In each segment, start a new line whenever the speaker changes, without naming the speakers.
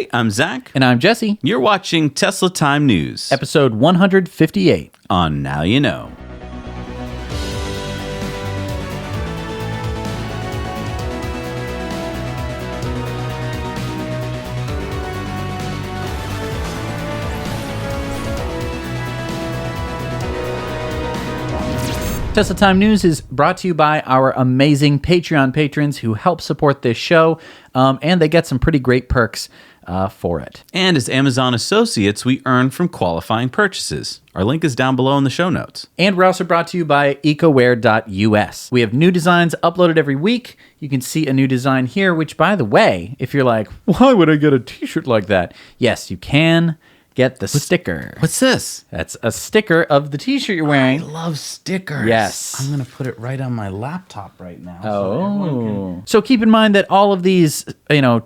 Hey, I'm Zach.
And I'm Jesse.
You're watching Tesla Time News.
Episode 158.
On Now You Know.
Tesla Time News is brought to you by our amazing Patreon patrons who help support this show, and they get some pretty great perks for it.
And as Amazon associates, we earn from qualifying purchases. Our link is down below in the show notes.
And we're also brought to you by ecoware.us. We have new designs uploaded every week. You can see a new design here, which, by the way, if you're like, why would I get a t-shirt like that? Yes, you can get the sticker.
What's this?
That's a sticker of the t-shirt you're wearing.
I love stickers.
Yes.
I'm going to put it right on my laptop right now.
So keep in mind that all of these,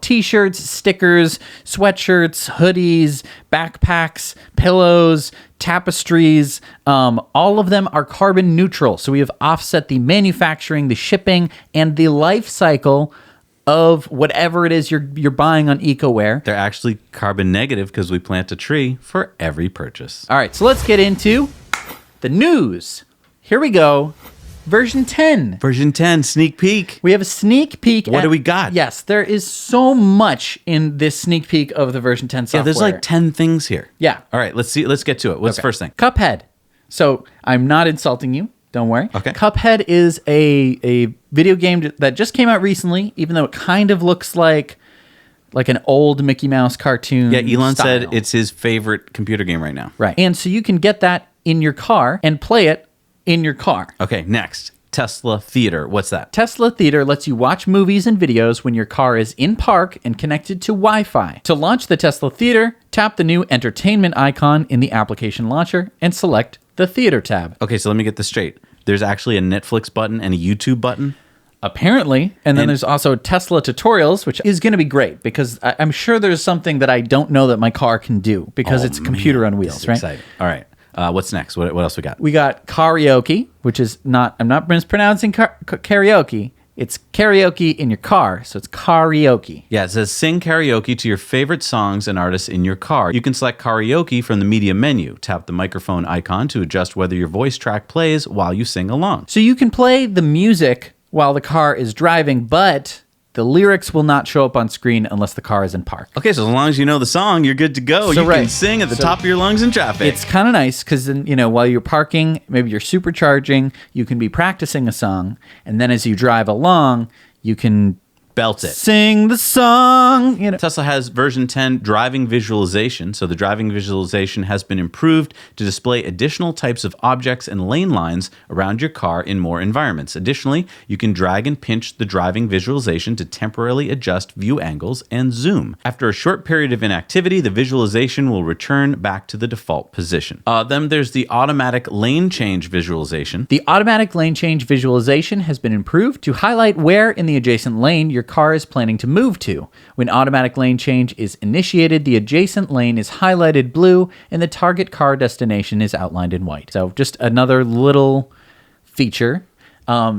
t-shirts, stickers, sweatshirts, hoodies, backpacks, pillows, tapestries, all of them are carbon neutral. So we have offset the manufacturing, the shipping, and the life cycle of whatever it is you're buying on EcoWare.
They're actually carbon negative because we plant a tree for every purchase.
All right, so let's get into the news. Here we go. Version 10.
Version 10, sneak peek.
We have a sneak peek.
What do we got?
Yes, there is so much in this sneak peek of the version 10 software.
Yeah, there's like 10 things here.
Yeah.
All right, let's get to it. What's the first thing?
Cuphead. So I'm not insulting you. Don't worry.
Okay.
Cuphead is a video game that just came out recently, even though it kind of looks like an old Mickey Mouse cartoon.
Yeah, Elon
style.
said it's his favorite computer game right now.
Right. And so you can get that in your car and play it in your car.
Okay, next. Tesla Theater. What's that?
Tesla Theater lets you watch movies and videos when your car is in park and connected to Wi-Fi. To launch the Tesla Theater, tap the new entertainment icon in the application launcher and select the Theater tab.
Okay, so let me get this straight. There's actually a Netflix button and a YouTube button?
Apparently. And then there's also Tesla Tutorials, which is going to be great because I'm sure there's something that I don't know that my car can do because it's a computer on wheels, right?
Exciting. All right. What's next? What else we got?
We got karaoke, which is I'm not mispronouncing karaoke. It's karaoke in your car, so it's karaoke.
Yeah, it says sing karaoke to your favorite songs and artists in your car. You can select karaoke from the media menu. Tap the microphone icon to adjust whether your voice track plays while you sing along.
So you can play the music while the car is driving, but the lyrics will not show up on screen unless the car is in park.
Okay, so as long as you know the song, you're good to go.
So
you can sing at the top of your lungs in traffic.
It's kind of nice because then, while you're parking, maybe you're supercharging, you can be practicing a song, and then as you drive along, you can
belt it.
Sing the song.
Tesla has version 10 driving visualization. So the driving visualization has been improved to display additional types of objects and lane lines around your car in more environments. Additionally, you can drag and pinch the driving visualization to temporarily adjust view angles and zoom. After a short period of inactivity, the visualization will return back to the default position. Then there's the automatic lane change visualization.
The automatic lane change visualization has been improved to highlight where in the adjacent lane your car is planning to move to. When automatic lane change is initiated, the adjacent lane is highlighted blue and the target car destination is outlined in white. So just another little feature.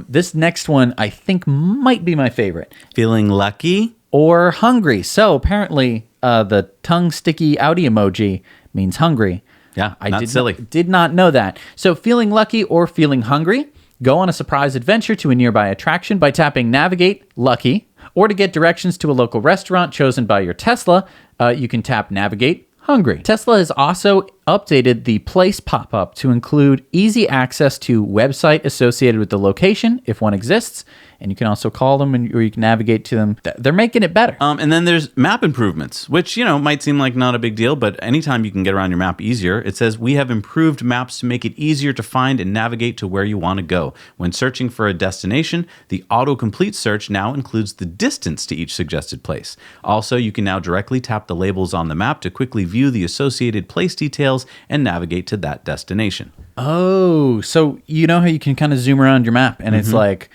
This next one I think might be my favorite.
Feeling lucky?
Or hungry. So apparently the tongue sticky outie emoji means hungry.
Yeah,
I
silly.
did not know that. So feeling lucky or feeling hungry, go on a surprise adventure to a nearby attraction by tapping Navigate Lucky, or to get directions to a local restaurant chosen by your Tesla, you can tap Navigate Hungry. Tesla has also updated the Place pop-up to include easy access to website associated with the location, if one exists, and you can also call them or you can navigate to them. They're making it better.
And then there's map improvements, which, might seem like not a big deal, but anytime you can get around your map easier, it says we have improved maps to make it easier to find and navigate to where you want to go. When searching for a destination, the autocomplete search now includes the distance to each suggested place. Also, you can now directly tap the labels on the map to quickly view the associated place details and navigate to that destination.
Oh, so you know how you can kind of zoom around your map and it's like,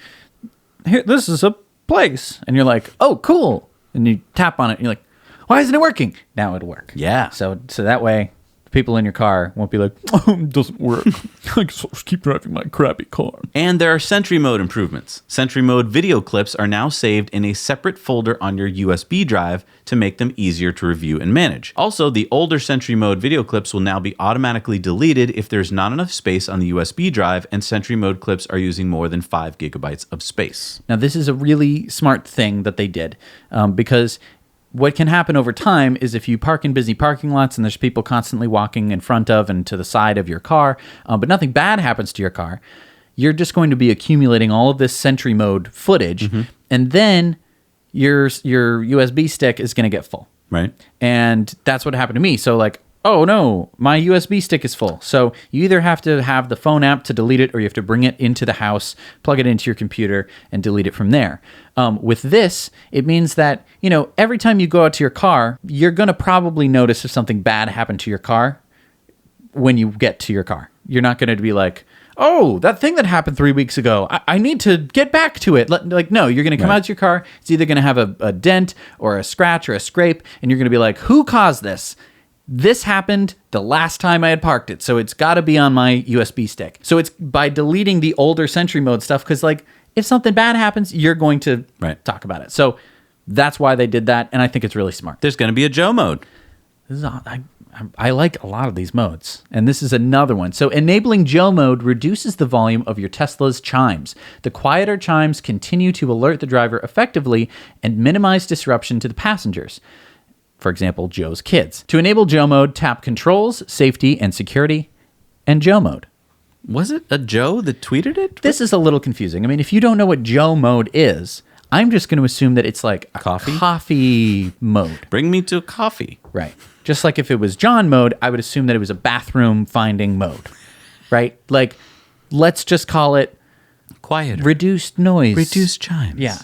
here, this is a place. And you're like, oh, cool. And you tap on it and you're like, why isn't it working? Now it'll work.
Yeah.
So that way people in your car won't be like, oh, it doesn't work. I guess I'll just keep driving my crappy car.
And there are Sentry Mode improvements. Sentry Mode video clips are now saved in a separate folder on your USB drive to make them easier to review and manage. Also, the older Sentry Mode video clips will now be automatically deleted if there's not enough space on the USB drive and Sentry Mode clips are using more than 5 gigabytes of space.
Now, this is a really smart thing that they did because what can happen over time is if you park in busy parking lots and there's people constantly walking in front of and to the side of your car, but nothing bad happens to your car, you're just going to be accumulating all of this Sentry Mode footage, and then your USB stick is going to get full.
Right.
And that's what happened to me. So like, oh no, my USB stick is full. So you either have to have the phone app to delete it or you have to bring it into the house, plug it into your computer, and delete it from there. With this, it means that, every time you go out to your car, you're going to probably notice if something bad happened to your car when you get to your car. You're not going to be like, oh, that thing that happened 3 weeks ago, I need to get back to it. No, you're going to come out to your car. It's either going to have a dent or a scratch or a scrape, and you're going to be like, who caused this? This happened the last time I had parked it, so it's got to be on my USB stick. So it's by deleting the older Sentry Mode stuff, because if something bad happens, you're going to talk about it. So that's why they did that, and I think it's really smart.
There's going to be a Joe mode.
I like a lot of these modes, and this is another one. So enabling Joe mode reduces the volume of your Tesla's chimes. The quieter chimes continue to alert the driver effectively and minimize disruption to the passengers. For example, Joe's kids. To enable Joe mode, tap Controls, Safety, and Security, and Joe mode.
Was it a Joe that tweeted it?
This is a little confusing. I mean, if you don't know what Joe mode is, I'm just going to assume that it's like a coffee mode.
Bring me to coffee.
Right. Just like if it was John mode, I would assume that it was a bathroom finding mode. Right? Like, let's just call it
quieter.
Reduced noise.
Reduced chimes.
Yeah.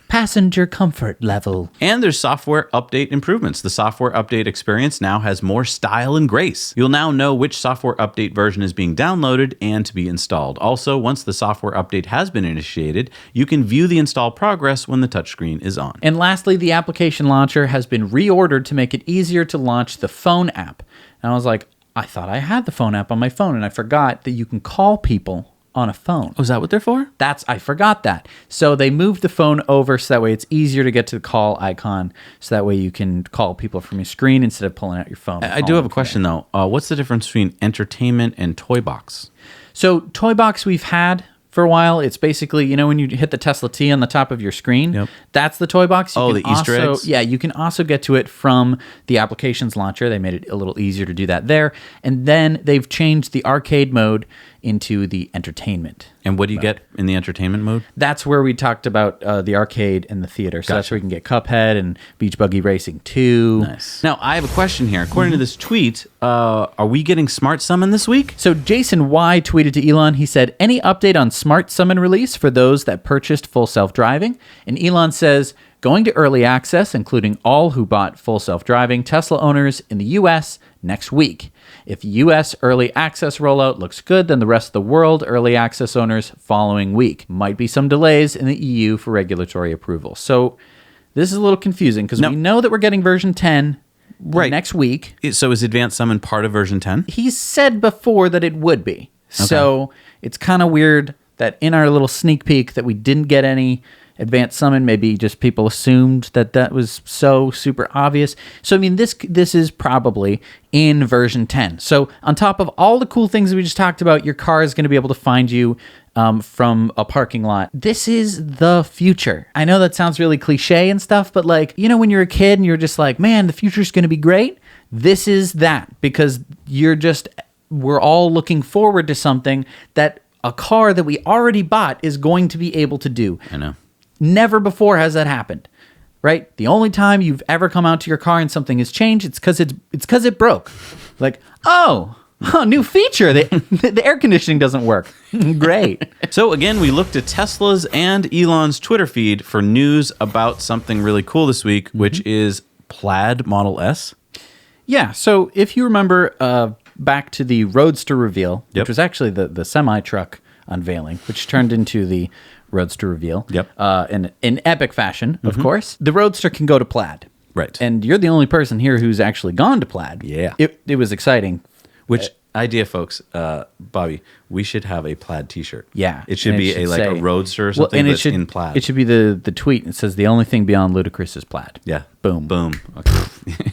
Passenger comfort level.
And there's software update improvements. The software update experience now has more style and grace. You'll now know which software update version is being downloaded and to be installed. Also, once the software update has been initiated, you can view the install progress when the touchscreen is on.
And lastly, the application launcher has been reordered to make it easier to launch the phone app. And I was like, I thought I had the phone app on my phone, and I forgot that you can call people on a phone.
Oh, is that what they're for?
I forgot that. So they moved the phone over so that way it's easier to get to the call icon, so that way you can call people from your screen instead of pulling out your phone.
I do have a question though. What's the difference between entertainment and toy box?
So toy box we've had for a while. It's basically, when you hit the Tesla T on the top of your screen, that's the toy box.
The Easter eggs?
Yeah, you can also get to it from the applications launcher. They made it a little easier to do that there. And then they've changed the arcade mode into the entertainment.
And what do you get in the entertainment mode?
That's where we talked about the arcade and the theater. So that's where you can get Cuphead and Beach Buggy Racing 2.
Nice. Now, I have a question here. According to this tweet, are we getting Smart Summon this week?
So Jason Y tweeted to Elon. He said, any update on Smart Summon release for those that purchased full self-driving? And Elon says, going to early access, including all who bought full self-driving Tesla owners in the U.S. next week. If U.S. early access rollout looks good, then the rest of the world early access owners following week. Might be some delays in the EU for regulatory approval. So this is a little confusing because we know that we're getting version 10 next week.
So is Advanced Summon part of version 10?
He said before that it would be. Okay. So it's kind of weird that in our little sneak peek that we didn't get any Advanced Summon. Maybe just people assumed that was so super obvious. So, I mean, this is probably in version 10. So, on top of all the cool things we just talked about, your car is going to be able to find you from a parking lot. This is the future. I know that sounds really cliche and stuff, but when you're a kid and you're just like, man, the future's going to be great. This is that, because we're all looking forward to something that a car that we already bought is going to be able to do.
I know.
Never before has that happened, right? The only time you've ever come out to your car and something has changed, it's because it broke. Like, new feature. The air conditioning doesn't work. Great.
So again, we looked at Tesla's and Elon's Twitter feed for news about something really cool this week, which is Plaid Model S.
Yeah. So if you remember back to the Roadster reveal, which was actually the semi-truck unveiling, which turned into the Roadster reveal. In epic fashion, of course. The Roadster can go to Plaid.
Right.
And you're the only person here who's actually gone to Plaid.
Yeah.
It was exciting
Which idea, folks? Bobby, we should have a plaid T-shirt.
Yeah.
It should
And
be
it should
like a
say-
roadster or something that's in plaid.
It should be the tweet. It says the only thing beyond ludicrous is plaid.
Yeah.
Boom.
Boom. Okay.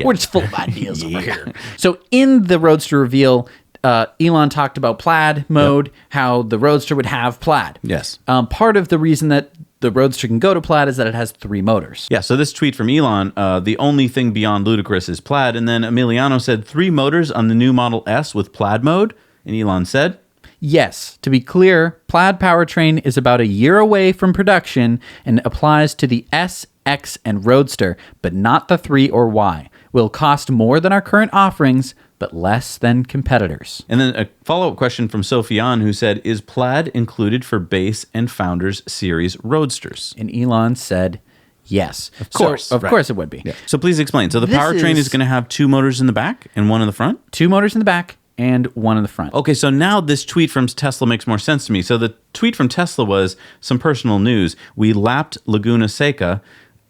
We're just full of ideas over here. So in the Roadster reveal, Elon talked about plaid mode, how the Roadster would have plaid.
Yes.
Part of the reason that the Roadster can go to plaid is that it has 3 motors.
Yeah, so this tweet from Elon, the only thing beyond ludicrous is plaid. And then Emiliano said 3 motors on the new Model S with plaid mode. And Elon said,
Yes, to be clear, plaid powertrain is about a year away from production and applies to the S, X, and Roadster, but not the 3 or Y. Will cost more than our current offerings, but less than competitors.
And then a follow-up question from Sophiane, who said, is plaid included for base and Founders Series Roadsters?
And Elon said, yes. Of
course,
Of
right.
course it would be.
Yeah. So please explain. So the
This
powertrain is
is-
going to have 2 motors in the back and 1 in the front?
2 motors in the back and 1 in the front.
Okay, so now this tweet from Tesla makes more sense to me. So the tweet from Tesla was some personal news. We lapped Laguna Seca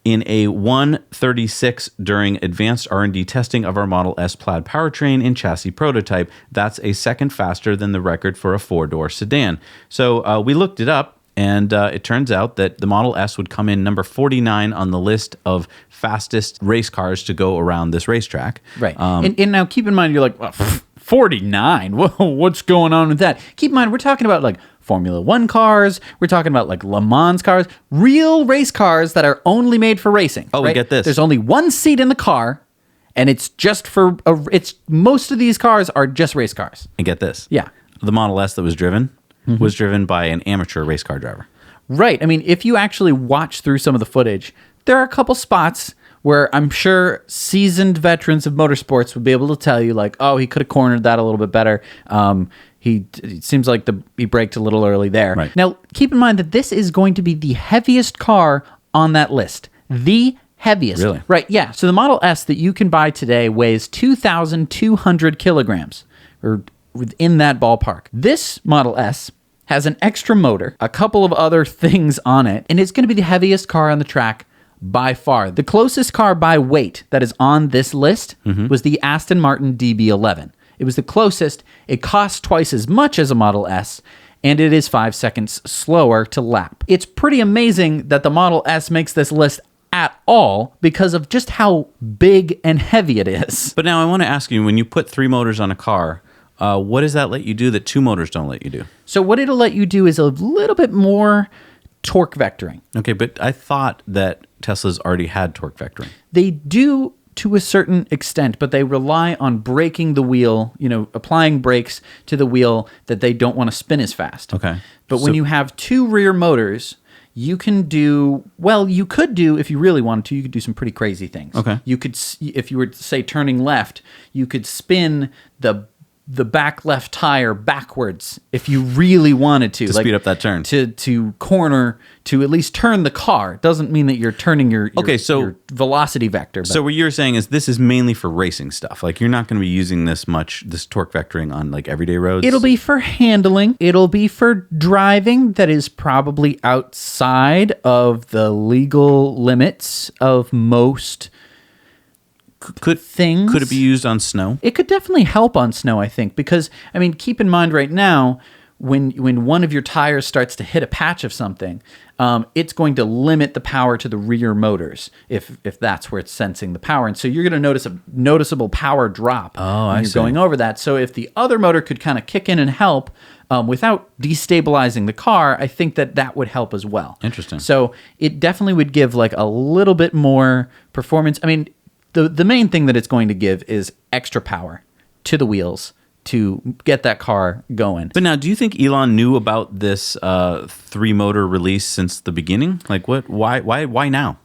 in a 1:36 during advanced R&D testing of our Model S Plaid powertrain and chassis prototype. That's a second faster than the record for a 4-door sedan. So we looked it up, and it turns out that the Model S would come in number 49 on the list of fastest race cars to go around this racetrack.
Right. And now keep in mind, you're like, well, 49? Whoa, what's going on with that? Keep in mind, we're talking about like Formula One cars. We're talking about like Le Mans cars, real race cars that are only made for racing.
Oh,
right?
get this.
There's only one seat in the car, and it's just for, most of these cars are just race cars.
And get this.
Yeah.
The Model S that was driven was driven by an amateur race car driver.
Right. I mean, if you actually watch through some of the footage, there are a couple spots where I'm sure seasoned veterans of motorsports would be able to tell you, like, oh, he could have cornered that a little bit better. It seems like he braked a little early there.
Right.
Now, keep in mind that this is going to be the heaviest car on that list. The heaviest.
Really?
Right, yeah. So the Model S that you can buy today weighs 2,200 kilograms, or within that ballpark. This Model S has an extra motor, a couple of other things on it, and it's going to be the heaviest car on the track by far. The closest car by weight that is on this list was the Aston Martin DB11. It was the closest. It costs twice as much as a Model S, and it is 5 seconds slower to lap. It's pretty amazing that the Model S makes this list at all because of just how big and heavy it is.
But now I want to ask you, when you put 3 motors on a car, what does that let you do that 2 motors don't let you do?
So what it'll let you do is a little bit more torque vectoring.
Okay, but I thought that Tesla's already had torque vectoring.
They do to a certain extent, but they rely on braking the wheel, applying brakes to the wheel that they don't want to spin as fast.
Okay.
But when you have 2 rear motors, you could do, if you really wanted to, you could do some pretty crazy things.
Okay.
You could, if you were to say turning left, you could spin the back left tire backwards if you really wanted to
speed up that turn.
to corner, to at least turn the car. Doesn't mean that you're turning your velocity vector. But
So what you're saying is this is mainly for racing stuff. Like you're not going to be using this torque vectoring on like everyday roads.
it'll be for handling. It'll be for driving that is probably outside of the legal limits of most things.
Could it be used on snow?
It could definitely help on snow, I think, because, I mean, keep in mind right now, when one of your tires starts to hit a patch of something, it's going to limit the power to the rear motors if that's where it's sensing the power. And so you're going to notice a noticeable power drop when you're going over that. So if the other motor could kind of kick in and help without destabilizing the car, I think that would help as well.
Interesting.
So it definitely would give like a little bit more performance. I mean, the main thing that it's going to give is extra power to the wheels to get that car going.
But now, do you think Elon knew about this 3-motor release since the beginning? Like, what? Why now?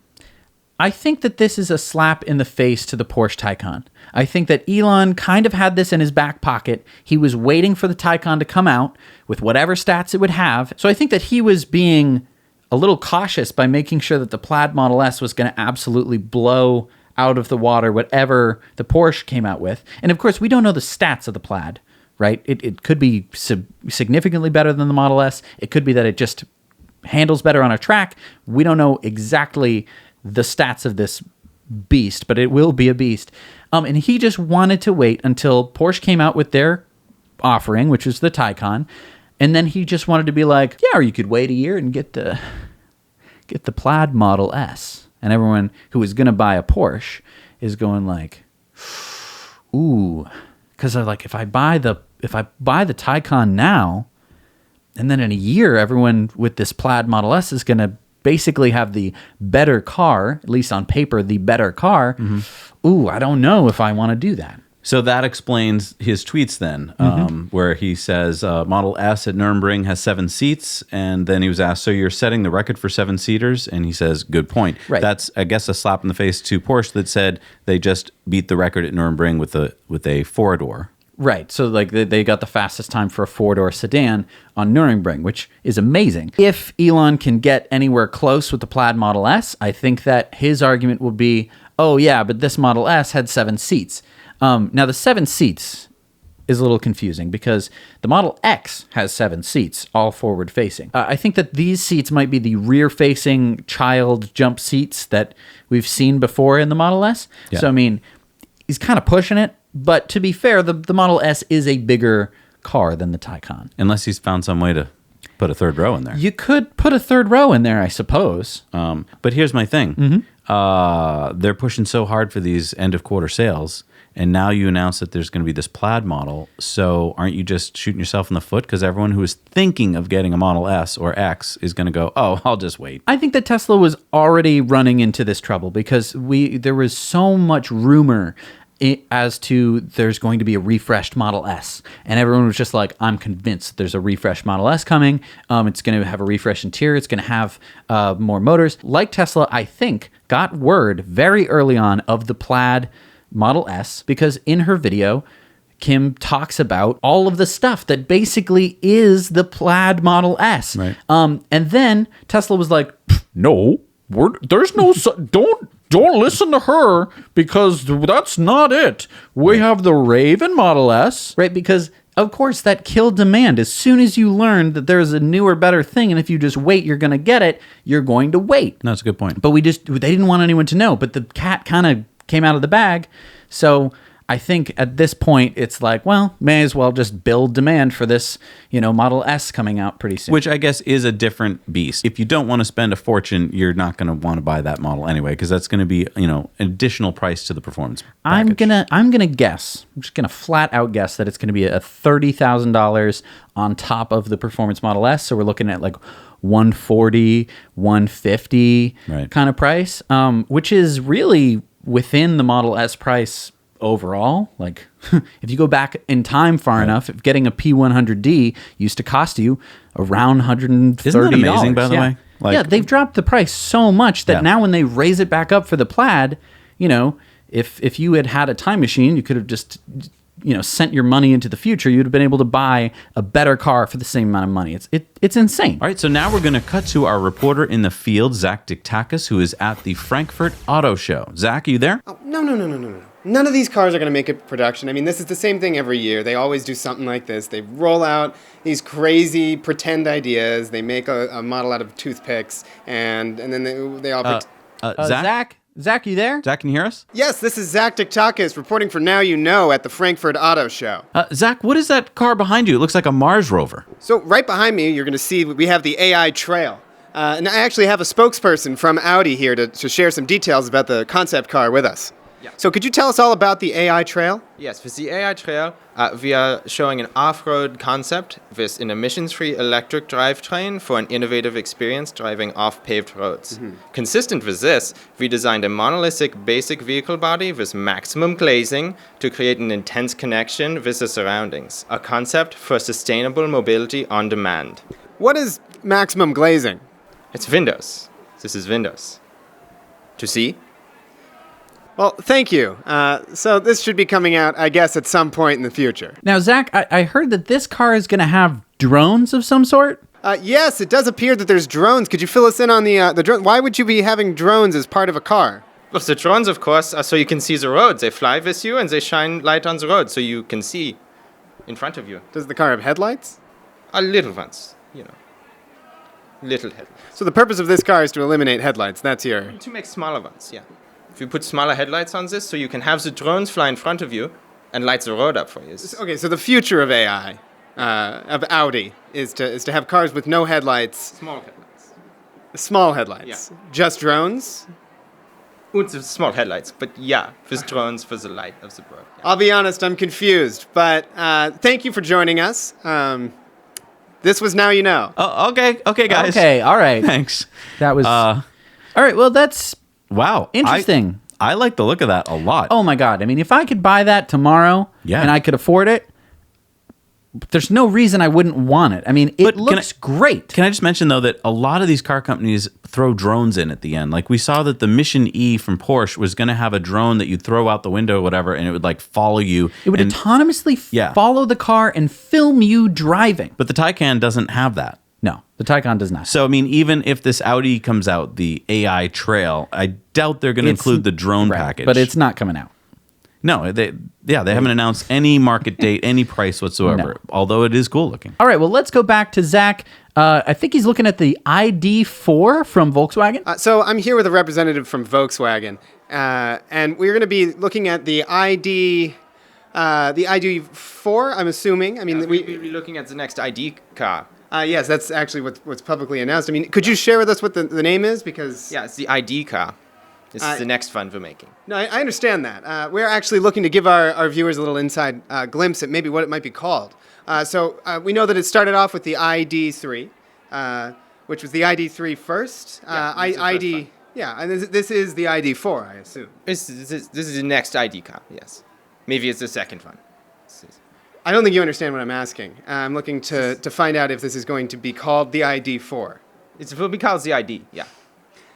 I think that this is a slap in the face to the Porsche Taycan. I think that Elon kind of had this in his back pocket. He was waiting for the Taycan to come out with whatever stats it would have. So I think that he was being a little cautious by making sure that the Plaid Model S was going to absolutely blow out of the water whatever the Porsche came out with. And of course, we don't know the stats of the Plaid, right? It could be significantly better than the Model S. It could be that it just handles better on a track. We don't know exactly the stats of this beast, but it will be a beast. And he just wanted to wait until Porsche came out with their offering, which was the Taycan, and then he just wanted to be like, yeah, or you could wait a year and get the Plaid Model S. And everyone who is going to buy a Porsche is going like, ooh, because they're like, if I buy the Taycan now, and then in a year, everyone with this Plaid Model S is going to basically have the better car, at least on paper, the better car. Ooh, I don't know if I want to do that.
So that explains his tweets then, where he says Model S at Nürburgring has 7 seats. And then he was asked, so you're setting the record for 7-seaters? And he says, good point.
Right.
That's, I guess, a slap in the face to Porsche that said they just beat the record at Nürburgring with a 4-door.
Right. So like they got the fastest time for a 4-door sedan on Nürburgring, which is amazing. If Elon can get anywhere close with the Plaid Model S, I think that his argument will be, oh yeah, but this Model S had 7 seats. Now, the 7 seats is a little confusing because the Model X has 7 seats, all forward-facing. I think that these seats might be the rear-facing child jump seats that we've seen before in the Model S. Yeah. So, I mean, he's kind of pushing it, but to be fair, the Model S is a bigger car than the Taycan.
Unless he's found some way to put a third row in there.
You could put a third row in there, I suppose.
But here's my thing. They're pushing so hard for these end-of-quarter sales, and now you announce that there's going to be this Plaid model. So aren't you just shooting yourself in the foot? Because everyone who is thinking of getting a Model S or X is going to go, oh, I'll just wait.
I think that Tesla was already running into this trouble because there was so much rumor as to there's going to be a refreshed Model S. And everyone was just like, I'm convinced there's a refreshed Model S coming. It's going to have a refreshed interior. It's going to have more motors. Like Tesla, I think, got word very early on of the Plaid Model S because in her video, Kim talks about all of the stuff that basically is the Plaid Model S.
Right.
And then Tesla was like, no, there's no, don't listen to her because that's not it. We have the Raven Model S, right? Because of course that killed demand. As soon as you learn that there's a newer, better thing, and if you just wait, you're going to get it, you're going to wait.
No, that's a good point.
But they didn't want anyone to know, but the cat kind of came out of the bag. So I think at this point, it's like, well, may as well just build demand for this, Model S coming out pretty soon.
Which I guess is a different beast. If you don't want to spend a fortune, you're not going to want to buy that model anyway, because that's going to be, an additional price to the performance package.
I'm gonna guess. I'm just gonna flat out guess that it's going to be a $30,000 on top of the performance Model S. So we're looking at like 140, 150 kind of price, which is really within the Model S price overall. Like if you go back in time far enough, if getting a P100D used to cost you around $130.
Isn't that amazing, by the way?
Yeah, they've dropped the price so much that now when they raise it back up for the Plaid, if you had a time machine, you could have just sent your money into the future. You'd have been able to buy a better car for the same amount of money. It's insane.
All right, so now we're going to cut to our reporter in the field, Zach Diktakis, who is at the Frankfurt Auto Show. Zach, are you there?
Oh, no. None of these cars are going to make it to production. I mean, this is the same thing every year. They always do something like this. They roll out these crazy pretend ideas. They make a model out of toothpicks, and then they all...
Zach? Zach, you there?
Zach, can you hear us?
Yes, this is Zach Diktakis reporting for Now You Know at the Frankfurt Auto Show.
Zach, what is that car behind you? It looks like a Mars rover.
So right behind me, you're going to see we have the AI Trail. And I actually have a spokesperson from Audi here to share some details about the concept car with us. Yeah. So could you tell us all about the AI Trail?
Yes, with the AI Trail, we are showing an off-road concept with an emissions-free electric drivetrain for an innovative experience driving off paved roads. Mm-hmm. Consistent with this, we designed a monolithic basic vehicle body with maximum glazing to create an intense connection with the surroundings, a concept for sustainable mobility on demand.
What is maximum glazing?
It's windows. This is windows. To see?
Well, thank you. So this should be coming out, I guess, at some point in the future.
Now, Zach, I heard that this car is going to have drones of some sort?
Yes, it does appear that there's drones. Could you fill us in on the drone? Why would you be having drones as part of a car?
Well, the drones, of course, are so you can see the roads. They fly with you and they shine light on the road so you can see in front of you.
Does the car have headlights?
Little ones, Little headlights.
So the purpose of this car is to eliminate headlights. That's your...
To make smaller ones, yeah. We put smaller headlights on this so you can have the drones fly in front of you and light the road up for you.
Okay, so the future of AI, of Audi, is to have cars with no headlights.
Small headlights.
Small headlights.
Yeah.
Just drones?
With the small headlights, but yeah, with drones for the light of the road. Yeah.
I'll be honest, I'm confused, but thank you for joining us. This was Now You Know.
Oh, okay, guys.
Okay, all right.
Thanks.
That was... all right, well, that's
Wow.
interesting.
I like the look of that a lot.
Oh, my God. I mean, if I could buy that tomorrow and I could afford it, there's no reason I wouldn't want it. I mean, it looks great.
Can I just mention, though, that a lot of these car companies throw drones in at the end. Like, we saw that the Mission E from Porsche was going to have a drone that you'd throw out the window or whatever, and it would, like, follow you.
It would autonomously follow the car and film you driving.
But the Taycan doesn't have that.
No, the Taycan does not.
So, I mean, even if this Audi comes out, the AI Trail, I doubt they're going to include the drone package.
But it's not coming out.
No, they haven't announced any market date, any price whatsoever, although it is cool looking.
All right, well, let's go back to Zach. I think he's looking at the ID4 from Volkswagen.
So I'm here with a representative from Volkswagen, and we're going to be looking at the ID4, I'm assuming. I mean,
We'll be looking at the next ID car.
Yes, that's actually what's publicly announced. I mean, could you share with us what the name is? Because
Yeah, it's the ID car. This is the next one we're making.
No, I understand that. We're actually looking to give our viewers a little inside glimpse at maybe what it might be called. So we know that it started off with the ID3, which was the ID3 first. ID, yeah, and this is the ID4, I assume.
This is the next ID car, yes. Maybe it's the second one.
I don't think you understand what I'm asking. I'm looking to find out if this is going to be called the ID4.
It will be called the ID, yeah.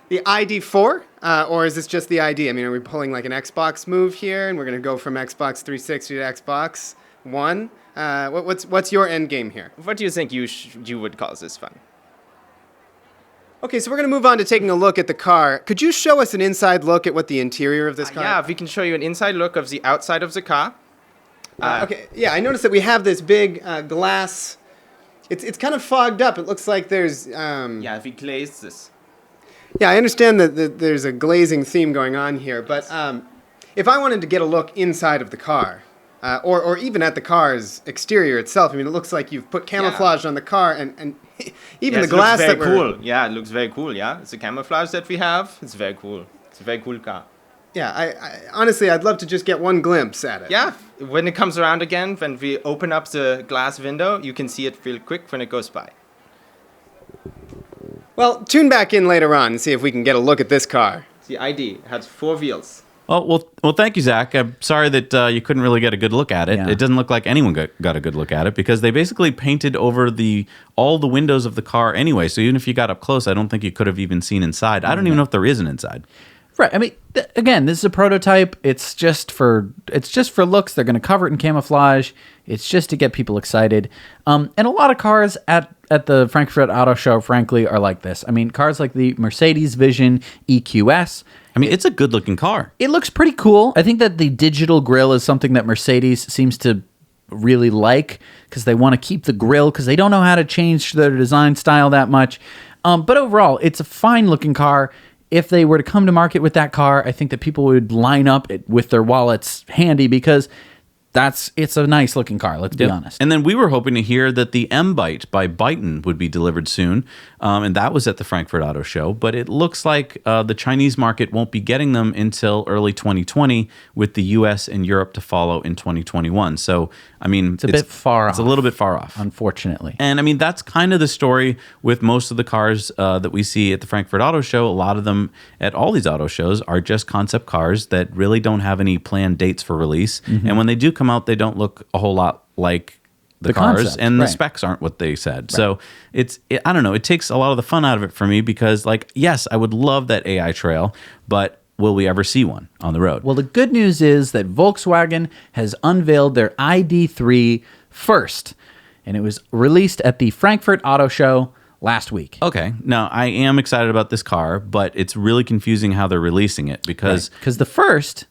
The ID4, or is this just the ID? I mean, are we pulling like an Xbox move here, and we're going to go from Xbox 360 to Xbox One? What's your end game here?
What do you think you would call this one?
Okay, so we're going to move on to taking a look at the car. Could you show us an inside look at what the interior of this car?
Yeah, we can show you an inside look of the outside of the car.
Okay, yeah, I noticed that we have this big glass. It's kind of fogged up. It looks like there's...
Yeah, we glazed this.
Yeah, I understand that there's a glazing theme going on here, but if I wanted to get a look inside of the car, or even at the car's exterior itself, I mean, it looks like you've put camouflage on the car, and even the glass that
cool. Yeah, it looks very cool, yeah. It's the camouflage that we have. It's very cool. It's a very cool car.
Yeah, I honestly, I'd love to just get one glimpse at it.
Yeah, when it comes around again, when we open up the glass window, you can see it real quick when it goes by.
Well, tune back in later on and see if we can get a look at this car.
The ID has 4 wheels.
Well, thank you, Zach. I'm sorry that you couldn't really get a good look at it.
Yeah.
It doesn't look like anyone got a good look at it because they basically painted over all the windows of the car anyway. So even if you got up close, I don't think you could have even seen inside. I don't even know if there is an inside.
Right. I mean, again, this is a prototype. It's just for looks. They're going to cover it in camouflage. It's just to get people excited. And a lot of cars at the Frankfurt Auto Show, frankly, are like this. I mean, cars like the Mercedes Vision EQS.
I mean, it's a good-looking car.
It looks pretty cool. I think that the digital grille is something that Mercedes seems to really like because they want to keep the grille because they don't know how to change their design style that much. But overall, it's a fine-looking car. If they were to come to market with that car, I think that people would line up with their wallets handy because it's a nice looking car, let's be honest.
And then we were hoping to hear that the M-Byte by Byton would be delivered soon, and that was at the Frankfurt Auto Show, but it looks like the Chinese market won't be getting them until early 2020, with the US and Europe to follow in 2021. So, I mean,
it's a bit far off.
It's a little bit far off,
unfortunately.
And I mean, that's kind of the story with most of the cars that we see at the Frankfurt Auto Show. A lot of them at all these auto shows are just concept cars that really don't have any planned dates for release. Mm-hmm. And when they do come out, they don't look a whole lot like the cars,
concept,
and the
right.
specs aren't what they said. Right. So I don't know. It takes a lot of the fun out of it for me because, like, yes, I would love that AI trail, but will we ever see one on the road?
Well, the good news is that Volkswagen has unveiled their ID3 first, and it was released at the Frankfurt Auto Show last week.
Okay. Now, I am excited about this car, but it's really confusing how they're releasing it because
the first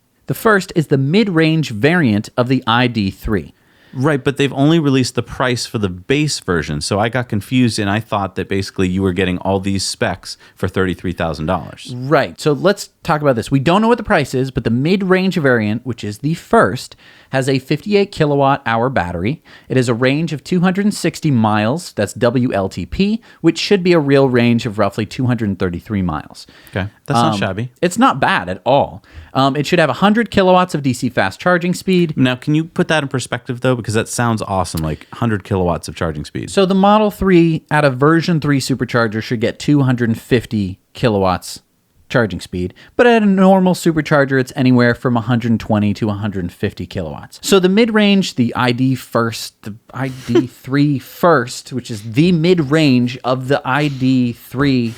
is the mid-range variant of the ID3.
Right, but they've only released the price for the base version, so I got confused and I thought that basically you were getting all these specs for $33,000.
Right. So let's talk about this. We don't know what the price is, but the mid-range variant, which is the first, has a 58 kilowatt hour battery. It has a range of 260 miles. That's WLTP, which should be a real range of roughly 233 miles.
Okay, that's not shabby.
It's not bad at all. It should have 100 kilowatts of DC fast charging speed.
Now, can you put that in perspective, though? Because that sounds awesome, like 100 kilowatts of charging speed.
So the Model 3 at a version 3 supercharger should get 250 kilowatts charging speed, but at a normal supercharger, it's anywhere from 120 to 150 kilowatts. So the mid-range, the ID3 first, which is the mid-range of the ID3,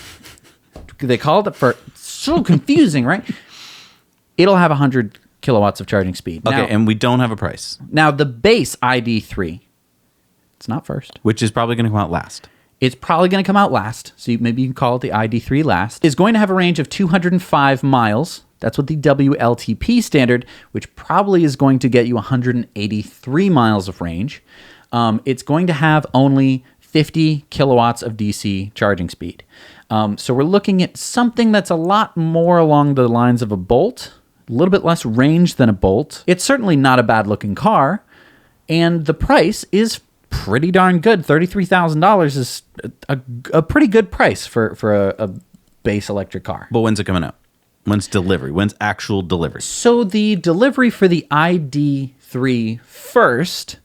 they called it for, so confusing, right? It'll have 100 kilowatts of charging speed.
Okay,
Now,
and we don't have a price,
now the base ID3, it's not first.
which is probably going to come out last.
It's probably going to come out last, so maybe you can call it the ID3 last. Is going to have a range of 205 miles. That's what the WLTP standard, which probably is going to get you 183 miles of range. It's going to have only 50 kilowatts of DC charging speed. So we're looking at something that's a lot more along the lines of a Bolt, a little bit less range than a Bolt. It's certainly not a bad-looking car, and the price is pretty darn good. $33,000 is a pretty good price for a base electric car.
But when's it coming out? When's delivery? When's actual delivery?
So the delivery for the ID3 first,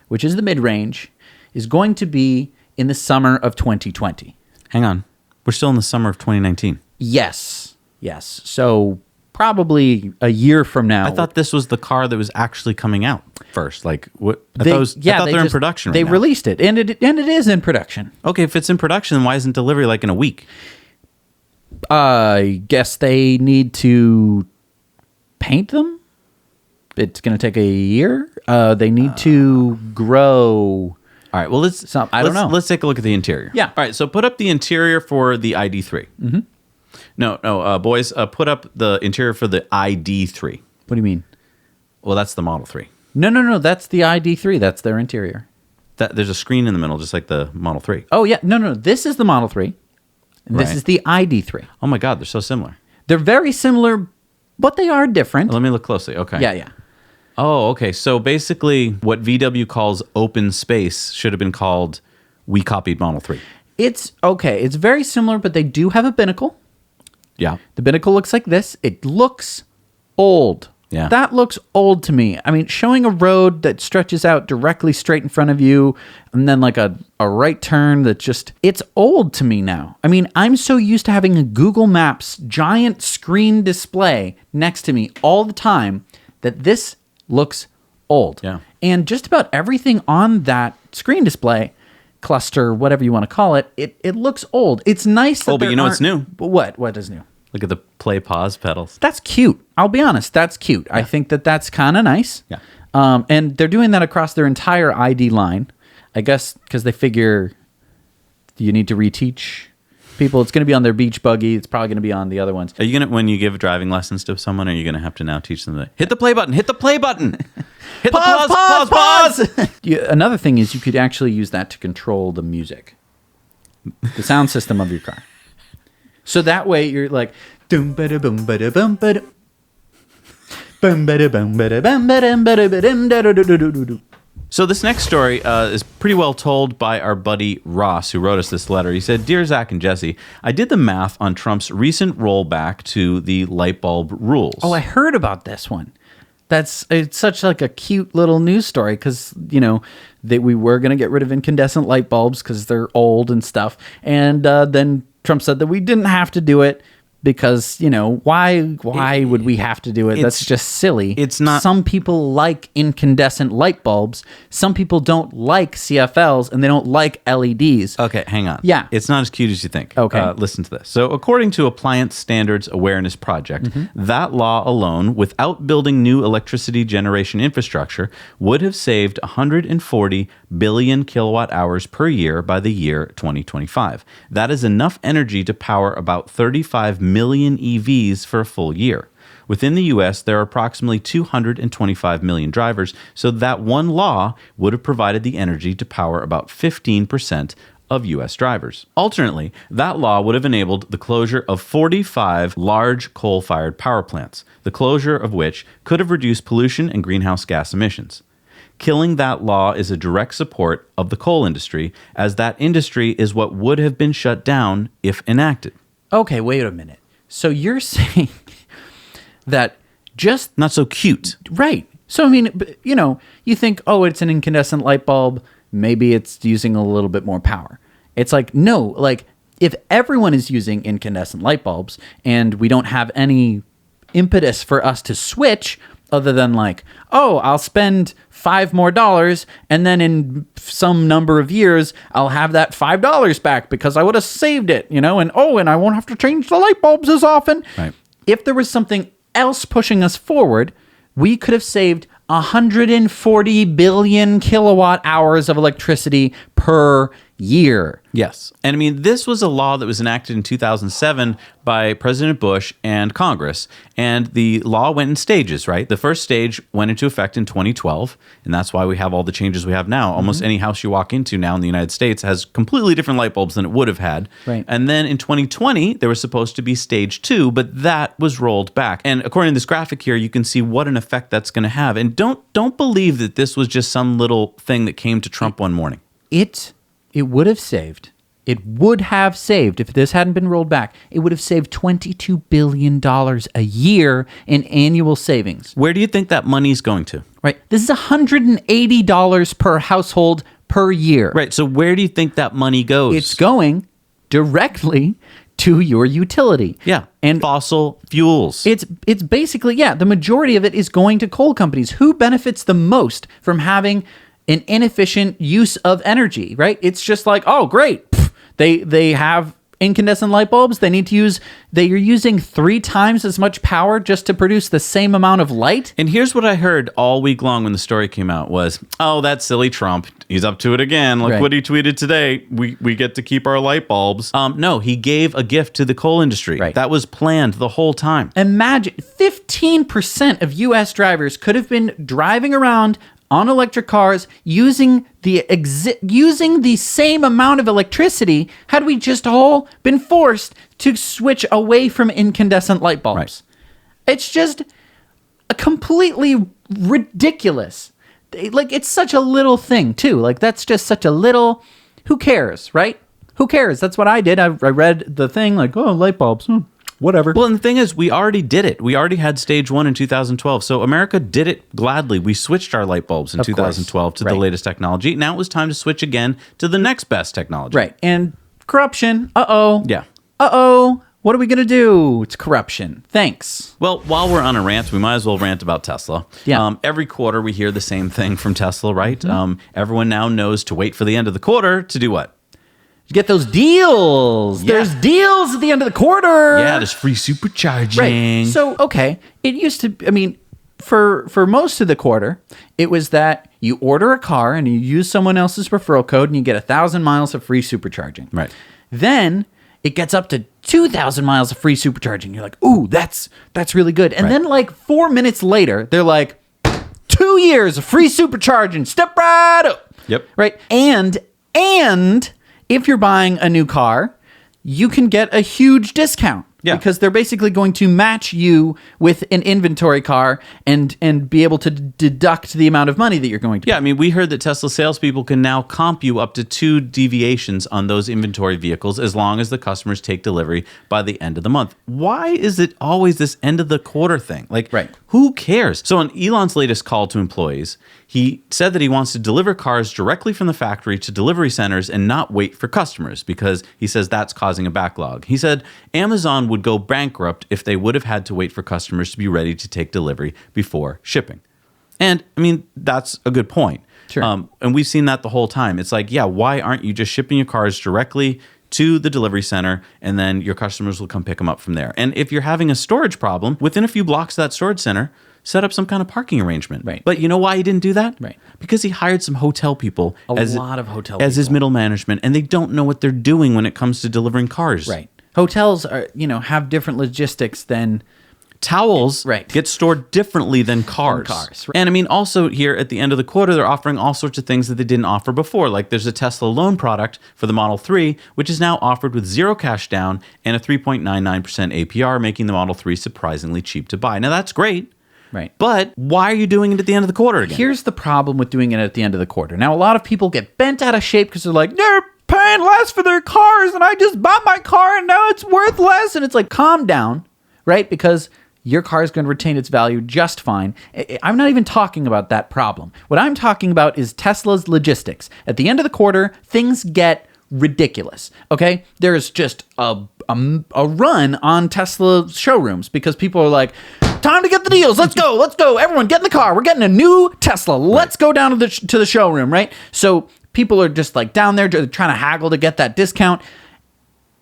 which is the mid-range, is going to be in the summer of 2020.
Hang on. We're still in the summer of 2019.
Yes. So probably a year from now.
I thought this was the car that was actually coming out first. Like, what? I
They-
thought they're in production right
They
now.
released it, and it is in production.
Okay, if it's in production, then why isn't delivery like in a week?
I guess they need to paint them. It's going to take a year. They need to grow.
All right, well,
I don't know.
Let's take a look at the interior.
Yeah.
All right, so put up the interior for the ID3. Mm-hmm. No, boys, put up the interior for the ID3.
What do you mean?
Well, that's the Model 3.
No. That's the ID3. That's their interior.
There's a screen in the middle, just like the Model 3.
Oh, yeah. No. This is the Model 3. And this
Right.
is the ID3.
Oh, my God, they're so similar.
They're very similar, but they are different.
Let me look closely. Okay.
Yeah.
Oh, okay. So basically, what VW calls open space should have been called we copied Model 3.
It's okay. It's very similar, but they do have a binnacle.
Yeah.
The binnacle looks like this. It looks old.
Yeah.
That looks old to me. I mean, showing a road that stretches out directly straight in front of you and then like a right turn that just, it's old to me now. I mean, I'm so used to having a Google Maps giant screen display next to me all the time that this looks old.
Yeah.
And just about everything on that screen display, cluster, whatever you want to call it, it looks old. It's nice that
Oh, but
there
you know what's
aren't-
new?
But what is new?
Look at the play pause pedals.
That's cute. I'll be honest. That's cute. I think that's kind of nice.
Yeah.
And they're doing that across their entire ID line. I guess because they figure you need to reteach people. It's going to be on their beach buggy. It's probably going to be on the other ones.
Are you going to, when you give driving lessons to someone, are you going to have to now teach them to hit the play button, hit the play button, hit the pause.
Another thing is you could actually use that to control the music, the sound system of your car. So that way you're like, dum bada boom bada boom bada boom bada boom bada bum bada bada bada da da da da da da.
So this next story is pretty well told by our buddy Ross, who wrote us this letter. He said, "Dear Zach and Jesse, I did the math on Trump's recent rollback to the light bulb rules."
Oh, I heard about this one. It's such like a cute little news story because, that we were going to get rid of incandescent light bulbs because they're old and stuff. And then Trump said that we didn't have to do it because, why would we have to do it? That's just silly.
It's not.
Some people like incandescent light bulbs. Some people don't like CFLs and they don't like LEDs.
Okay, hang on.
Yeah.
It's not as cute as you think.
Okay.
Listen to this. So according to Appliance Standards Awareness Project, that law alone, without building new electricity generation infrastructure, would have saved 140 billion kilowatt hours per year by the year 2025. That is enough energy to power about 35 million EVs for a full year. Within the U.S., there are approximately 225 million drivers, so that one law would have provided the energy to power about 15% of U.S. drivers. Alternately, that law would have enabled the closure of 45 large coal-fired power plants, the closure of which could have reduced pollution and greenhouse gas emissions. Killing that law is a direct support of the coal industry, as that industry is what would have been shut down if enacted.
Okay, wait a minute. So you're saying that just...
Not so cute.
Right. So, I mean, you know, you think, oh, it's an incandescent light bulb. Maybe it's using a little bit more power. It's like, no, like if everyone is using incandescent light bulbs and we don't have any impetus for us to switch other than like, oh, I'll spend $5 more and then in some number of years, I'll have that $5 back because I would have saved it, you know, and I won't have to change the light bulbs as often.
Right.
If there was something else pushing us forward, we could have saved 140 billion kilowatt hours of electricity per year.
Yes. And I mean, this was a law that was enacted in 2007 by President Bush and Congress. And the law went in stages, right? The first stage went into effect in 2012. And that's why we have all the changes we have now. Almost any house you walk into now in the United States has completely different light bulbs than it would have had.
Right.
And then in 2020, there was supposed to be stage 2, but that was rolled back. And according to this graphic here, you can see what an effect that's going to have. And don't believe that this was just some little thing that came to Trump one morning.
It would have saved, if this hadn't been rolled back, it would have saved $22 billion a year in annual savings.
Where do you think that money's going to?
Right. This is $180 per household per year.
Right. So where do you think that money goes?
It's going directly to your utility.
Yeah.
And
fossil fuels.
It's basically, the majority of it is going to coal companies. Who benefits the most from having an inefficient use of energy, right? It's just like, oh, great. They have incandescent light bulbs. They're using 3 times as much power just to produce the same amount of light.
And here's what I heard all week long when the story came out was, oh, that silly Trump. He's up to it again. Look what he tweeted today. We get to keep our light bulbs. No, he gave a gift to the coal industry.
Right.
That was planned the whole time.
Imagine 15% of U.S. drivers could have been driving around on electric cars using the same amount of electricity had we just all been forced to switch away from incandescent light bulbs.
Right.
It's just completely ridiculous. Like, it's such a little thing, too. Like, that's just such a little... Who cares, right? Who cares? That's what I did. I read the thing like, oh, light bulbs. Whatever.
Well, and the thing is, we already did it. We already had stage 1 in 2012. So America did it gladly. We switched our light bulbs in 2012 to the latest technology. Now it was time to switch again to the next best technology.
Right. And corruption. Uh-oh.
Yeah.
Uh-oh. What are we going to do? It's corruption. Thanks.
Well, while we're on a rant, we might as well rant about Tesla.
Yeah.
Every quarter we hear the same thing from Tesla, right? Mm-hmm. Everyone now knows to wait for the end of the quarter to do what?
Get those deals.
Yeah.
There's deals at the end of the quarter.
Yeah, there's free supercharging.
Right. So, okay. It used to, I mean, for most of the quarter, it was that you order a car and you use someone else's referral code and you get 1,000 miles of free supercharging.
Right.
Then it gets up to 2,000 miles of free supercharging. You're like, ooh, that's really good. And then like 4 minutes later, they're like, 2 years of free supercharging. Step right up.
Yep.
Right. And if you're buying a new car, you can get a huge discount.
Yeah.
Because they're basically going to match you with an inventory car and be able to deduct the amount of money that you're going to pay.
Yeah, I mean, we heard that Tesla salespeople can now comp you up to 2 deviations on those inventory vehicles as long as the customers take delivery by the end of the month. Why is it always this end of the quarter thing? Like, who cares? So on Elon's latest call to employees, he said that he wants to deliver cars directly from the factory to delivery centers and not wait for customers because he says that's causing a backlog. He said Amazon would go bankrupt if they would have had to wait for customers to be ready to take delivery before shipping. And I mean, that's a good point.
Sure.
And we've seen that the whole time. It's like, yeah, why aren't you just shipping your cars directly to the delivery center and then your customers will come pick them up from there? And if you're having a storage problem, within a few blocks of that storage center, set up some kind of parking arrangement.
Right.
But you know why he didn't do that?
Right.
Because he hired some hotel people
As
his middle management, and they don't know what they're doing when it comes to delivering cars.
Right. Hotels are, have different logistics than
Towels
Right.
get stored differently than cars.
Right.
And I mean, also here at the end of the quarter, they're offering all sorts of things that they didn't offer before. Like there's a Tesla loan product for the Model 3, which is now offered with zero cash down and a 3.99% APR, making the Model 3 surprisingly cheap to buy. Now that's great.
Right.
But why are you doing it at the end of the quarter again?
Here's the problem with doing it at the end of the quarter. Now, a lot of people get bent out of shape because they're like, they're paying less for their cars, and I just bought my car, and now it's worth less. And it's like, calm down, right? Because your car is going to retain its value just fine. I'm not even talking about that problem. What I'm talking about is Tesla's logistics. At the end of the quarter, things get ridiculous, okay? There's just a run on Tesla showrooms because people are like, time to get the deals. Let's go. Everyone get in the car. We're getting a new Tesla. Let's go down to the showroom, right? So people are just like down there trying to haggle to get that discount.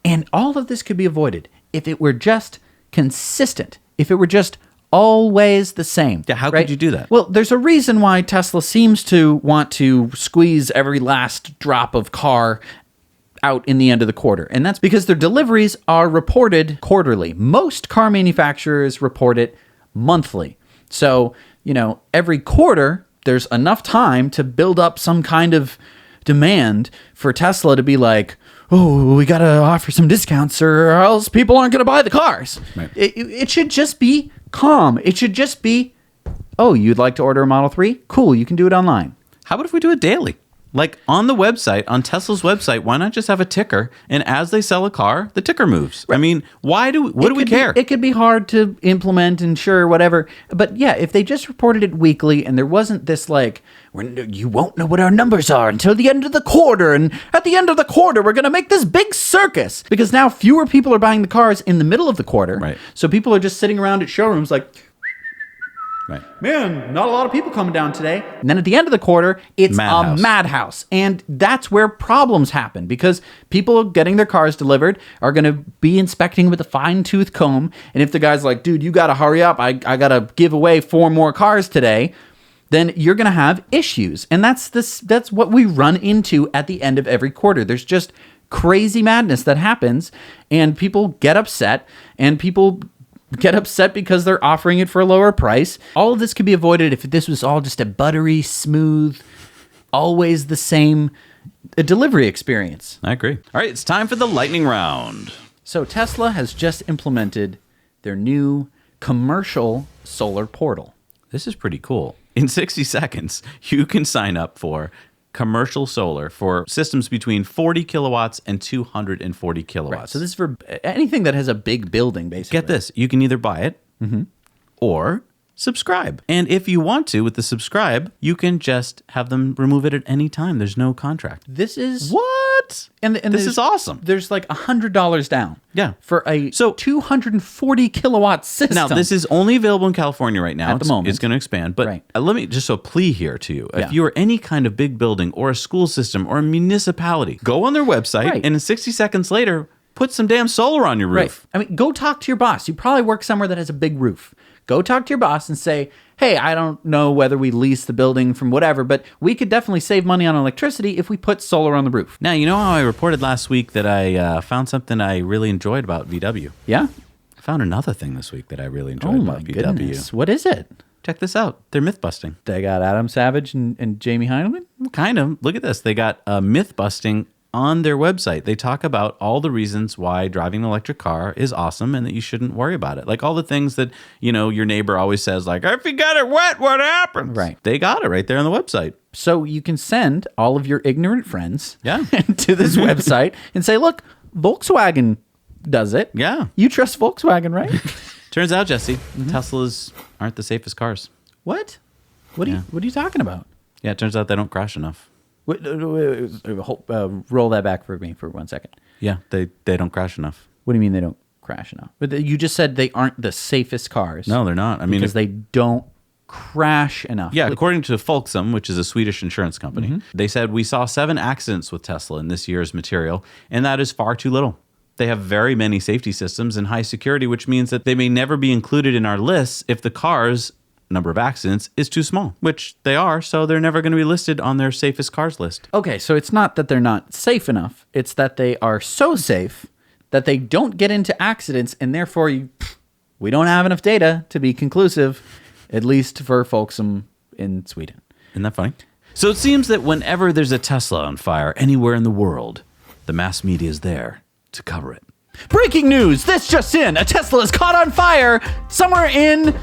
And all of this could be avoided if it were just consistent, if it were just always the same.
Yeah, how
right?
could you do that?
Well, there's a reason why Tesla seems to want to squeeze every last drop of car out in the end of the quarter. And that's because their deliveries are reported quarterly. Most car manufacturers report it monthly. So, every quarter, there's enough time to build up some kind of demand for Tesla to be like, oh, we got to offer some discounts or else people aren't going to buy the cars.
Right.
It should just be calm. It should just be, oh, you'd like to order a Model 3? Cool, you can do it online.
How about if we do it daily? Like on the website, on Tesla's website, why not just have a ticker? And as they sell a car, the ticker moves. Right. I mean, what do we care?
It could be hard to implement and sure, whatever. But yeah, if they just reported it weekly and there wasn't this like, you won't know what our numbers are until the end of the quarter. And at the end of the quarter, we're going to make this big circus. Because now fewer people are buying the cars in the middle of the quarter.
Right.
So people are just sitting around at showrooms like,
right.
man, not a lot of people coming down today. And then at the end of the quarter, it's a madhouse. And that's where problems happen because people getting their cars delivered are going to be inspecting with a fine-tooth comb. And if the guy's like, dude, you got to hurry up. I got to give away 4 more cars today. Then you're going to have issues. And that's what we run into at the end of every quarter. There's just crazy madness that happens. And people get upset. And people get upset because they're offering it for a lower price. All of this could be avoided if this was all just a buttery, smooth, always the same delivery experience.
I agree. All right, it's time for the lightning round.
So Tesla has just implemented their new commercial solar portal.
This is pretty cool. In 60 seconds, you can sign up for commercial solar for systems between 40 kilowatts and 240 kilowatts.
Right. So this is for anything that has a big building, basically.
Get this. You can either buy it or subscribe. And if you want to, with the subscribe, you can just have them remove it at any time. There's no contract.
This is...
What?
And
this is awesome.
There's like $100 down.
Yeah.
For a 240 kilowatt system.
Now, this is only available in California right now.
At the moment.
It's going to expand. But
Right.
let me just a plea here to you.
Yeah.
If you are any kind of big building or a school system or a municipality, go on their website
Right.
and in 60 seconds later, put some damn solar on your roof.
Right. I mean, go talk to your boss. You probably work somewhere that has a big roof. Go talk to your boss and say, hey, I don't know whether we lease the building from whatever, but we could definitely save money on electricity if we put solar on the roof.
Now, you know how I reported last week that I found something I really enjoyed about VW?
Yeah?
I found another thing this week that I really enjoyed
Oh my
about VW.
goodness. What is it?
Check this out. They're myth busting.
They got Adam Savage and Jamie Heineman?
Kind of. Look at this. They got myth busting on their website. They talk about all the reasons why driving an electric car is awesome and that you shouldn't worry about it. Like all the things that, your neighbor always says, like, if you get it wet, what happens?
Right.
They got it right there on the website.
So you can send all of your ignorant friends
Yeah.
to this website and say, look, Volkswagen does it.
Yeah.
You trust Volkswagen, right?
Turns out, Jesse, Teslas aren't the safest cars.
What? What are you talking about?
Yeah, it turns out they don't crash enough.
Wait, roll that back for me for 1 second.
Yeah, they don't crash enough.
What do you mean they don't crash enough? But you just said they aren't the safest cars.
No, they're not. I mean,
because they don't crash enough.
Yeah, according to Folksam, which is a Swedish insurance company, they said we saw 7 accidents with Tesla in this year's material, and that is far too little. They have very many safety systems and high security, which means that they may never be included in our lists if the car's number of accidents is too small, which they are, so they're never going to be listed on their safest cars list.
Okay, so it's not that they're not safe enough. It's that they are so safe that they don't get into accidents, and therefore we don't have enough data to be conclusive, at least for folks in Sweden.
Isn't that funny? So it seems that whenever there's a Tesla on fire anywhere in the world, the mass media is there to cover it.
Breaking news! This just in! A Tesla is caught on fire somewhere in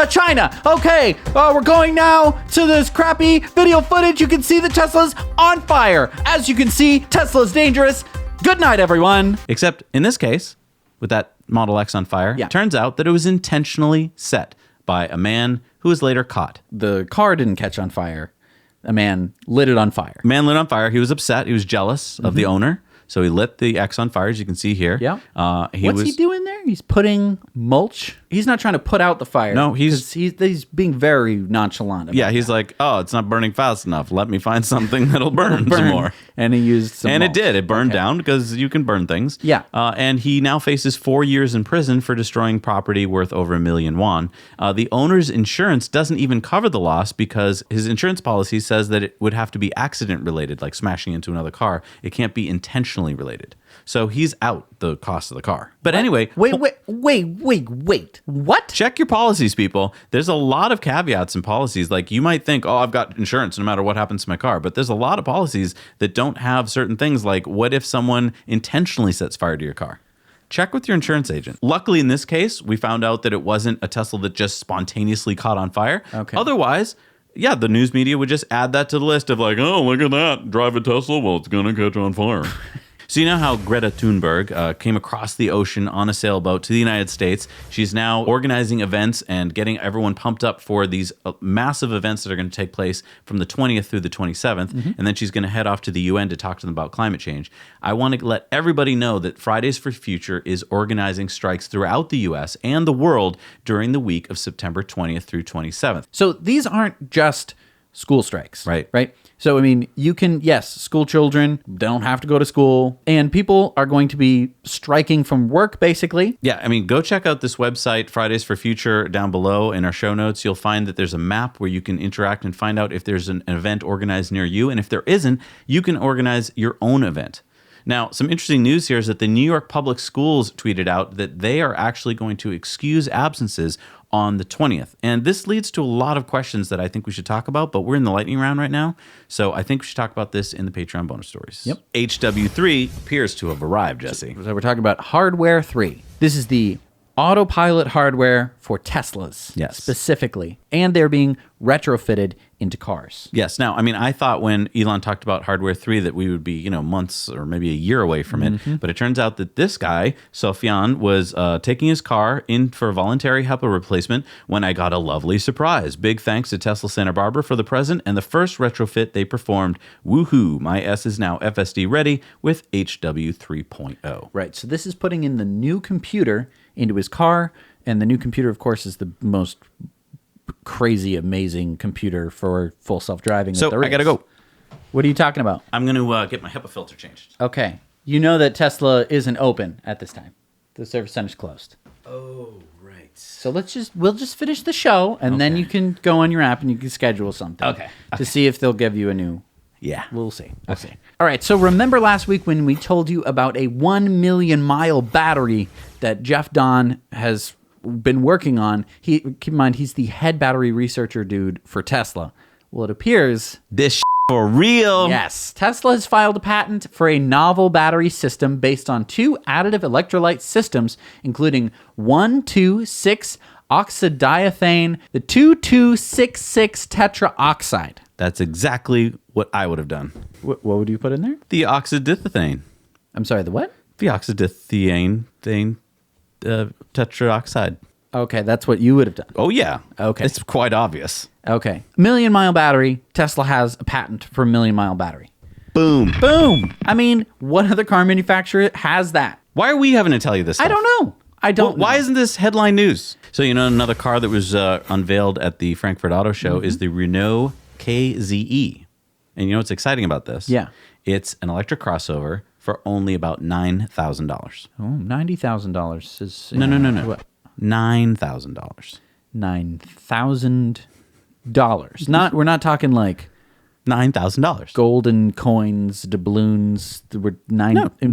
China. Okay, we're going now to this crappy video footage. You can see the Tesla's on fire. As you can see, Tesla's dangerous. Good night, everyone.
Except in this case, with that Model X on fire,
Yeah.
it turns out that it was intentionally set by a man who was later caught.
The car didn't catch on fire. A man lit it on fire.
Man lit on fire. He was upset. He was jealous of the owner. So he lit the X on fire, as you can see here.
Yeah.
What's
he doing there? He's putting mulch. He's not trying to put out the fire.
No, he's
being very nonchalant. About
Yeah, he's
that.
like, oh, it's not burning fast enough. Let me find something that'll burn some more.
And he used some
And
mulch.
it did. It burned
Okay.
down because you can burn things.
Yeah.
And he now faces 4 years in prison for destroying property worth over 1 million won. The owner's insurance doesn't even cover the loss because his insurance policy says that it would have to be accident related, like smashing into another car. It can't be intentionally related. So he's out the cost of the car. But anyway,
Wait. What?
check your policies, people. There's a lot of caveats in policies. Like you might think, oh, I've got insurance no matter what happens to my car. But there's a lot of policies that don't have certain things like what if someone intentionally sets fire to your car? Check with your insurance agent. Luckily, in this case, we found out that it wasn't a Tesla that just spontaneously caught on fire.
Okay.
Otherwise, yeah, the news media would just add that to the list of like, oh, look at that. Drive a Tesla. Well, it's going to catch on fire. So you know how Greta Thunberg came across the ocean on a sailboat to the United States. She's now organizing events and getting everyone pumped up for these massive events that are going to take place from the 20th through the 27th. And then she's going to head off to the UN to talk to them about climate change. I want to let everybody know that Fridays for Future is organizing strikes throughout the US and the world during the week of September 20th through 27th.
So these aren't just school strikes.
Right.
Right. So, I mean, you can, yes, school children don't have to go to school, and people are going to be striking from work, basically.
Yeah, I mean, go check out this website, Fridays for Future, down below in our show notes. You'll find that there's a map where you can interact and find out if there's an event organized near you. And if there isn't, you can organize your own event. Now, some interesting news here is that the New York Public Schools tweeted out that they are actually going to excuse absences on the 20th. And this leads to a lot of questions that I think we should talk about, but we're in the lightning round right now. So I think we should talk about this in the Patreon bonus stories.
Yep.
HW3 appears to have arrived, Jesse.
So we're talking about Hardware 3. This is the autopilot hardware for Teslas,
Yes.
specifically, and they're being retrofitted into cars.
Yes. Now, I mean, I thought when Elon talked about Hardware 3 that we would be, months or maybe a year away from it. But it turns out that this guy, Sofyan, was taking his car in for a voluntary HEPA replacement when I got a lovely surprise. Big thanks to Tesla Santa Barbara for the present and the first retrofit they performed. Woohoo! My S is now FSD ready with HW 3.0.
Right. So this is putting in the new computer into his car, and the new computer, of course, is the most crazy, amazing computer for full self-driving.
So
that there
I gotta
is.
go.
What are you talking about?
I'm going to get my HEPA filter changed.
Okay. You know that Tesla isn't open at this time. The service center's closed.
Oh, right.
So we'll just finish the show, and then
Okay.
you can go on your app and you can schedule something.
Okay.
To see if they'll give you a new.
Yeah.
We'll see. We'll see. All right. So remember last week when we told you about a 1 million mile battery that Jeff Don has been working on? Keep in mind, he's the head battery researcher dude for Tesla. Well, it appears
This for real.
yes, Tesla has filed a patent for a novel battery system based on 2 additive electrolyte systems, including 1,2,6 oxydiethane, the 2,2,6,6 tetraoxide.
That's exactly what I would have done.
What would you put in there?
The oxidithane.
I'm sorry, the what?
The oxidithane tetraoxide.
Okay, that's what you would have done.
Oh, yeah.
Okay.
It's quite obvious.
Okay. Million mile battery. Tesla has a patent for a million mile battery.
Boom.
Boom. I mean, what other car manufacturer has that?
Why are we having to tell you this stuff?
I don't know. I don't
Why
know.
isn't this headline news? So, another car that was unveiled at the Frankfurt Auto Show is the Renault KZE. And you know what's exciting about this?
Yeah.
It's an electric crossover for only about $9,000.
Oh, $90,000 is...
No.
What?
$9,000.
$9,000. We're not talking like
$9,000.
Golden coins, doubloons, there were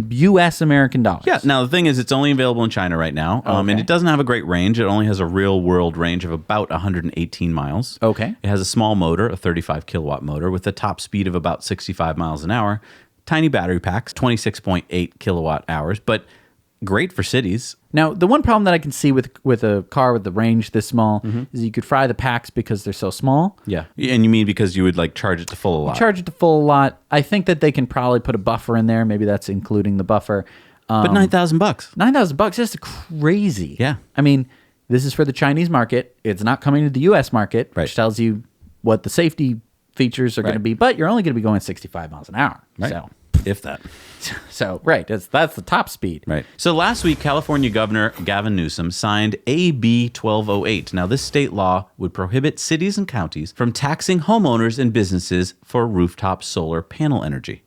U.S. American dollars.
Yeah. Now, the thing is, it's only available in China right now. And it doesn't have a great range. It only has a real world range of about 118 miles.
Okay.
It has a small motor, a 35 kilowatt motor, with a top speed of about 65 miles an hour. Tiny battery packs, 26.8 kilowatt hours, but great for cities.
Now, the one problem that I can see with a car with the range this small is you could fry the packs because they're so small.
Yeah. And you mean because you would like charge it to full a lot?
Charge it to full a lot. I think that they can probably put a buffer in there. Maybe that's including the buffer.
But $9,000.
$9,000 is crazy.
Yeah.
I mean, this is for the Chinese market. It's not coming to the U.S. market,
Right.
which tells you what the safety features are going to
Right.
be. But you're only going to be going 65 miles an hour.
Right.
So,
If that.
right. That's the top speed.
Right. So last week, California Governor Gavin Newsom signed AB 1208. Now, this state law would prohibit cities and counties from taxing homeowners and businesses for rooftop solar panel energy.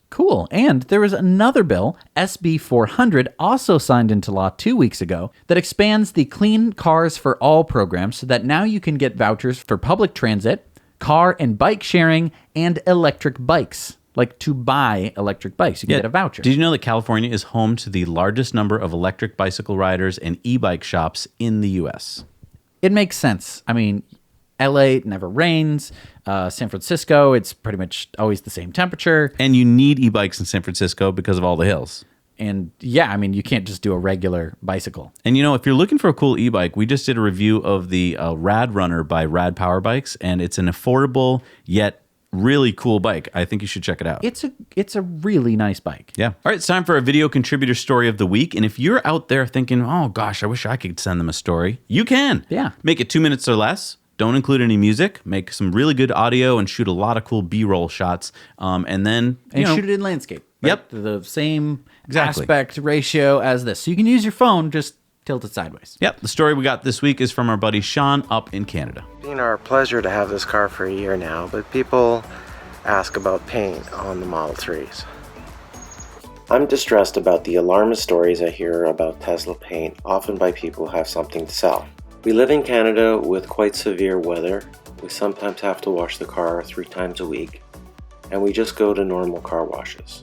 Cool. And there was another bill, SB 400, also signed into law 2 weeks ago, that expands the Clean Cars for All program so that now you can get vouchers for public transit, car and bike sharing, and electric bikes. Like to buy electric bikes, you can get a voucher.
Did you know that California is home to the largest number of electric bicycle riders and e-bike shops in the U.S.?
It makes sense. I mean, LA never rains. San Francisco, it's pretty much always the same temperature.
And you need e-bikes in San Francisco because of all the hills.
And yeah, I mean, you can't just do a regular bicycle.
And if you're looking for a cool e-bike, we just did a review of the Rad Runner by Rad Power Bikes, and it's an affordable yet really cool bike. I think you should check it out.
It's a really nice bike.
Yeah. All right, it's time for a video contributor story of the week. And if you're out there thinking, oh gosh, I wish I could send them a story, you can.
Yeah.
Make it 2 minutes or less. Don't include any music. Make some really good audio and shoot a lot of cool B-roll shots. And then
shoot it in landscape. Right?
Yep.
The same
Exactly.
aspect ratio as this. So you can use your phone, just tilt it sideways.
Yep. The story we got this week is from our buddy Sean up in Canada.
It's been our pleasure to have this car for a year now, but people ask about paint on the Model 3s. I'm distressed about the alarmist stories I hear about Tesla paint, often by people who have something to sell. We live in Canada with quite severe weather. We sometimes have to wash the car 3 times a week, and we just go to normal car washes.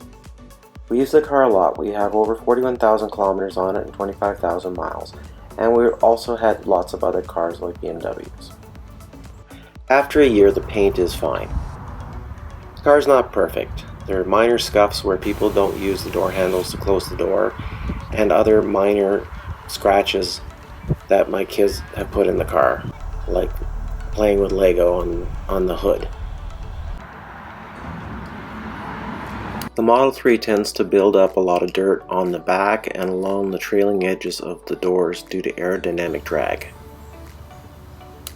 We use the car a lot. We have over 41,000 kilometers on it and 25,000 miles, and we also had lots of other cars like BMWs. After a year, the paint is fine. The car's not perfect. There are minor scuffs where people don't use the door handles to close the door, and other minor scratches that my kids have put in the car, like playing with Lego on the hood. The Model 3 tends to build up a lot of dirt on the back and along the trailing edges of the doors due to aerodynamic drag.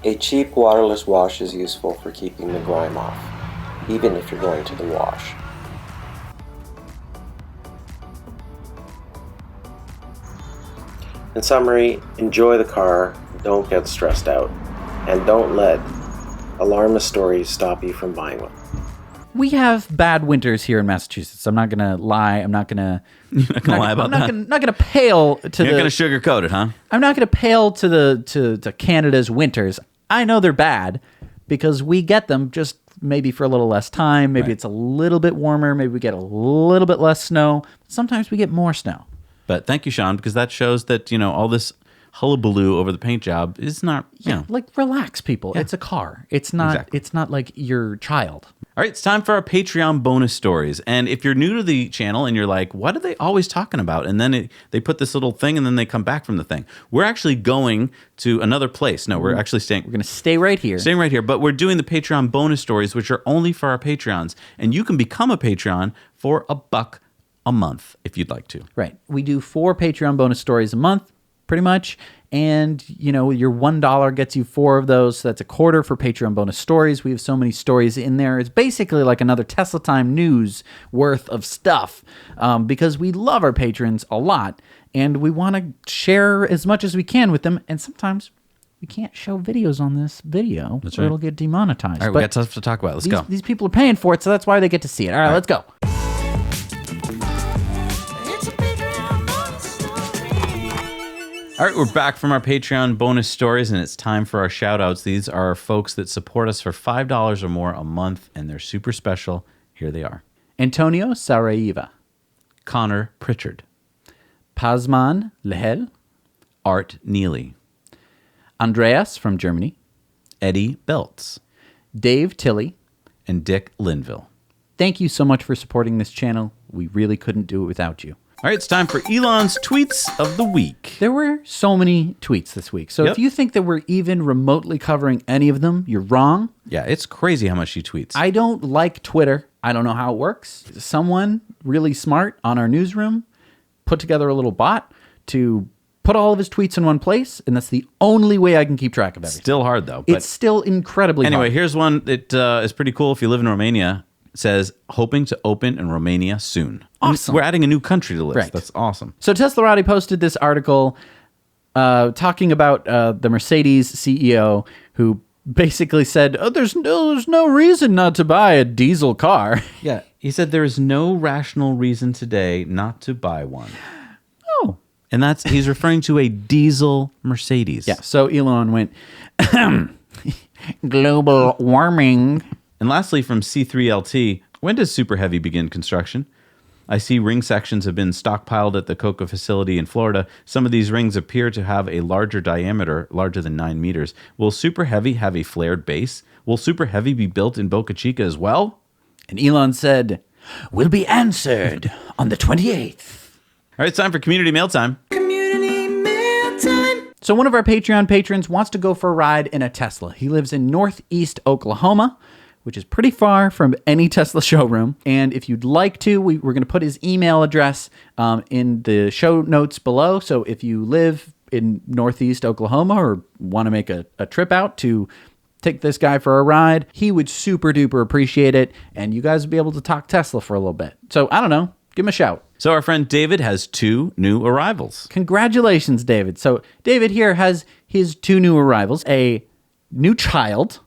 A cheap waterless wash is useful for keeping the grime off, even if you're going to the wash. In summary, enjoy the car, don't get stressed out, and don't let alarmist stories stop you from buying one.
We have bad winters here in Massachusetts. I'm not gonna lie. I'm not gonna.
You're not gonna lie about that.
Not gonna pale to
You're
the.
gonna sugarcoat it, huh?
I'm not gonna pale to the Canada's winters. I know they're bad because we get them just maybe for a little less time. Maybe it's a little bit warmer. Maybe we get a little bit less snow. Sometimes we get more snow.
But thank you, Sean, because that shows that all this hullabaloo over the paint job is not.
Like relax, people.
Yeah.
It's a car. It's not.
Exactly.
It's not like your child.
All right, it's time for our Patreon bonus stories. And if you're new to the channel and you're like, what are they always talking about? And then they put this little thing and then they come back from the thing. We're actually going to another place. No, we're actually staying.
We're gonna stay right here.
Staying right here, but we're doing the Patreon bonus stories, which are only for our Patreons. And you can become a Patreon for $1 a month if you'd like to.
Right. We do 4 Patreon bonus stories a month, pretty much. And, your $1 gets you 4 of those. So that's a quarter for Patreon bonus stories. We have so many stories in there. It's basically like another Tesla Time news worth of stuff because we love our patrons a lot. And we want to share as much as we can with them. And sometimes we can't show videos on this video.
That's
or
right.
it'll get demonetized.
All right, we got stuff to talk about. Let's go.
These people are paying for it, so that's why they get to see it. All right, let's go.
All right, we're back from our Patreon bonus stories, and it's time for our shout-outs. These are folks that support us for $5 or more a month, and they're super special. Here they are.
Antonio Saraiva,
Connor Pritchard,
Pazman Lehel,
Art Neely,
Andreas from Germany,
Eddie Belts,
Dave Tilley,
and Dick Linville.
Thank you so much for supporting this channel. We really couldn't do it without you.
All right, it's time for Elon's Tweets of the Week.
There were so many tweets this week. So if you think that we're even remotely covering any of them, you're wrong.
Yeah, it's crazy how much he tweets.
I don't like Twitter. I don't know how it works. Someone really smart on our newsroom put together a little bot to put all of his tweets in one place, and that's the only way I can keep track of everything.
Still hard, though. But
It's still incredibly
anyway,
hard.
here's one that is pretty cool if you live in Romania. It says, hoping to open in Romania soon.
Awesome.
We're adding a new country to the list.
Right.
That's awesome.
So Teslarati posted this article talking about the Mercedes CEO who basically said, oh, there's no reason not to buy a diesel car.
Yeah, he said there is no rational reason today not to buy one.
Oh.
And he's referring to a diesel Mercedes.
Yeah, so Elon went, global warming.
And lastly, from C3LT, when does Super Heavy begin construction? I see ring sections have been stockpiled at the Coca facility in Florida. Some of these rings appear to have a larger diameter, larger than 9 meters. Will Super Heavy have a flared base? Will Super Heavy be built in Boca Chica as well?
And Elon said, will be answered on the 28th.
All right, it's time for Community Mail Time.
So one of our Patreon patrons wants to go for a ride in a Tesla. He lives in Northeast Oklahoma, which is pretty far from any Tesla showroom. And if you'd like to, we're going to put his email address in the show notes below. So if you live in Northeast Oklahoma or want to make a trip out to take this guy for a ride, he would super duper appreciate it. And you guys would be able to talk Tesla for a little bit. So I don't know, give him a shout.
So our friend David has 2 new arrivals.
Congratulations, David. So David here has his 2 new arrivals, a new child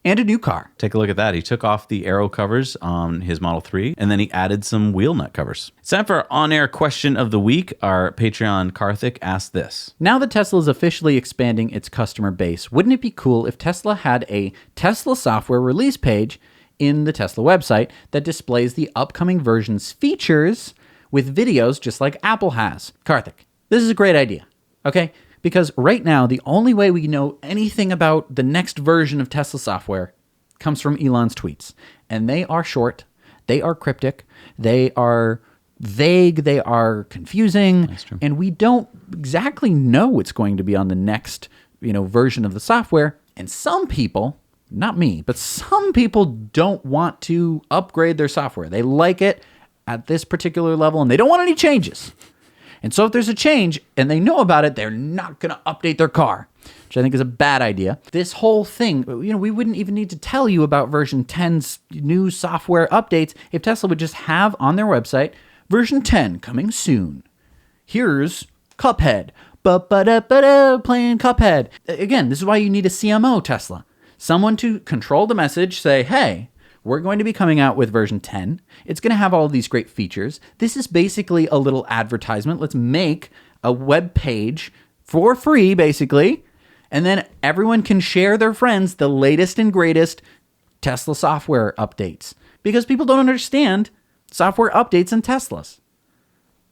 and a new car.
Take a look at that. He took off the aero covers on his Model 3, and then he added some wheel nut covers. It's time for our on-air question of the week. Our Patreon Karthik asked this.
Now that Tesla is officially expanding its customer base, wouldn't it be cool if Tesla had a Tesla software release page in the Tesla website that displays the upcoming version's features with videos just like Apple has? Karthik, this is a great idea, okay? Because right now, the only way we know anything about the next version of Tesla software comes from Elon's tweets. And they are short, they are cryptic, they are vague, they are confusing.
That's true.
And we don't exactly know what's going to be on the next, version of the software. And some people, not me, but some people don't want to upgrade their software. They like it at this particular level and they don't want any changes. And so if there's a change and they know about it, they're not going to update their car, which I think is a bad idea. This whole thing, we wouldn't even need to tell you about version 10's new software updates if Tesla would just have on their website, version 10 coming soon. Here's Cuphead. Ba-ba-da-ba-da, playing Cuphead. Again, this is why you need a CMO, Tesla. Someone to control the message, say, hey, we're going to be coming out with version 10. It's going to have all of these great features. This is basically a little advertisement. Let's make a web page for free, basically. And then everyone can share their friends the latest and greatest Tesla software updates. Because people don't understand software updates in Teslas.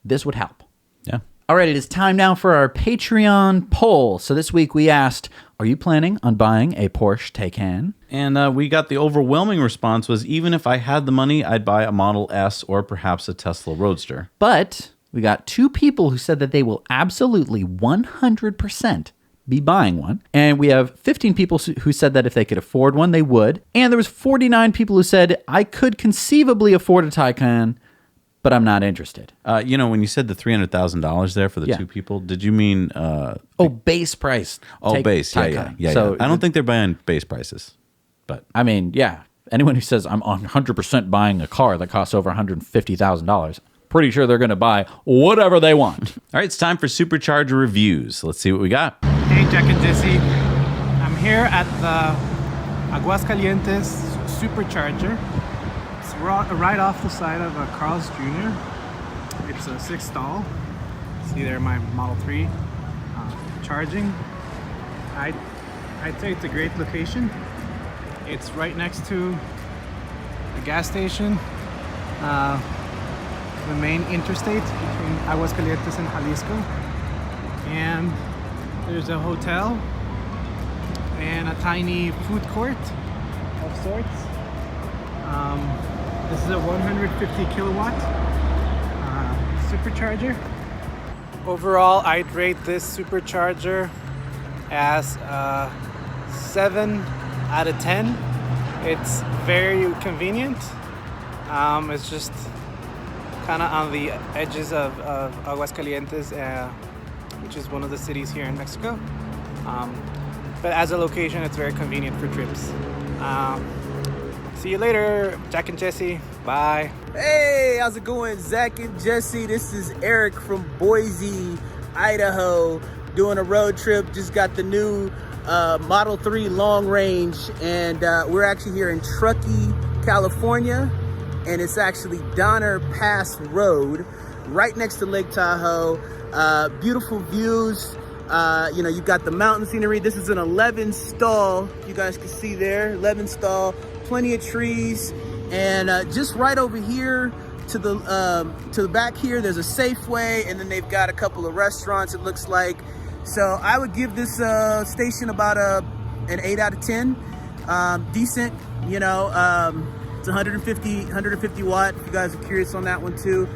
This would help.
Yeah.
All right, it is time now for our Patreon poll. So this week we asked, are you planning on buying a Porsche Taycan?
And we got the overwhelming response was, even if I had the money, I'd buy a Model S or perhaps a Tesla Roadster.
But we got 2 people who said that they will absolutely 100% be buying one. And we have 15 people who said that if they could afford one, they would. And there was 49 people who said, I could conceivably afford a Taycan, but I'm not interested.
When you said the $300,000 there for the 2 people, did you mean...
base price.
Base.
Taycan.
Yeah.
So
I don't think they're buying base prices. But
I mean, yeah. Anyone who says I'm 100% buying a car that costs over $150,000, pretty sure they're going to buy whatever they want.
All right, it's time for Supercharger reviews. Let's see what we got.
Hey, Jack and Jesse. I'm here at the Aguascalientes Supercharger. It's right off the side of a Carl's Jr. It's a 6 stall. See there my Model 3. charging, I'd say it's a great location. It's right next to a gas station, the main interstate between Aguascalientes and Jalisco, and there's a hotel and a tiny food court of sorts. This is a 150 kilowatt supercharger. Overall, I'd rate this supercharger as 7 out of 10. It's very convenient. It's just kind of on the edges of Aguascalientes, which is one of the cities here in Mexico. But as a location, it's very convenient for trips. See you later, Jack and Jesse. Bye.
Hey, how's it going, Zach and Jesse? This is Eric from Boise, Idaho, doing a road trip. Just got the new Model 3 long range, and we're actually here in Truckee, California, and it's actually Donner Pass Road, right next to Lake Tahoe. Beautiful views. You know, you've got the mountain scenery. This is an 11 stall. You guys can see there, 11 stall, plenty of trees. And just right over here to the back here, there's a Safeway, and then they've got a couple of restaurants, it looks like. So I would give this station about an 8 out of 10. Decent, you know. It's 150 watt, if you guys are curious on that one too.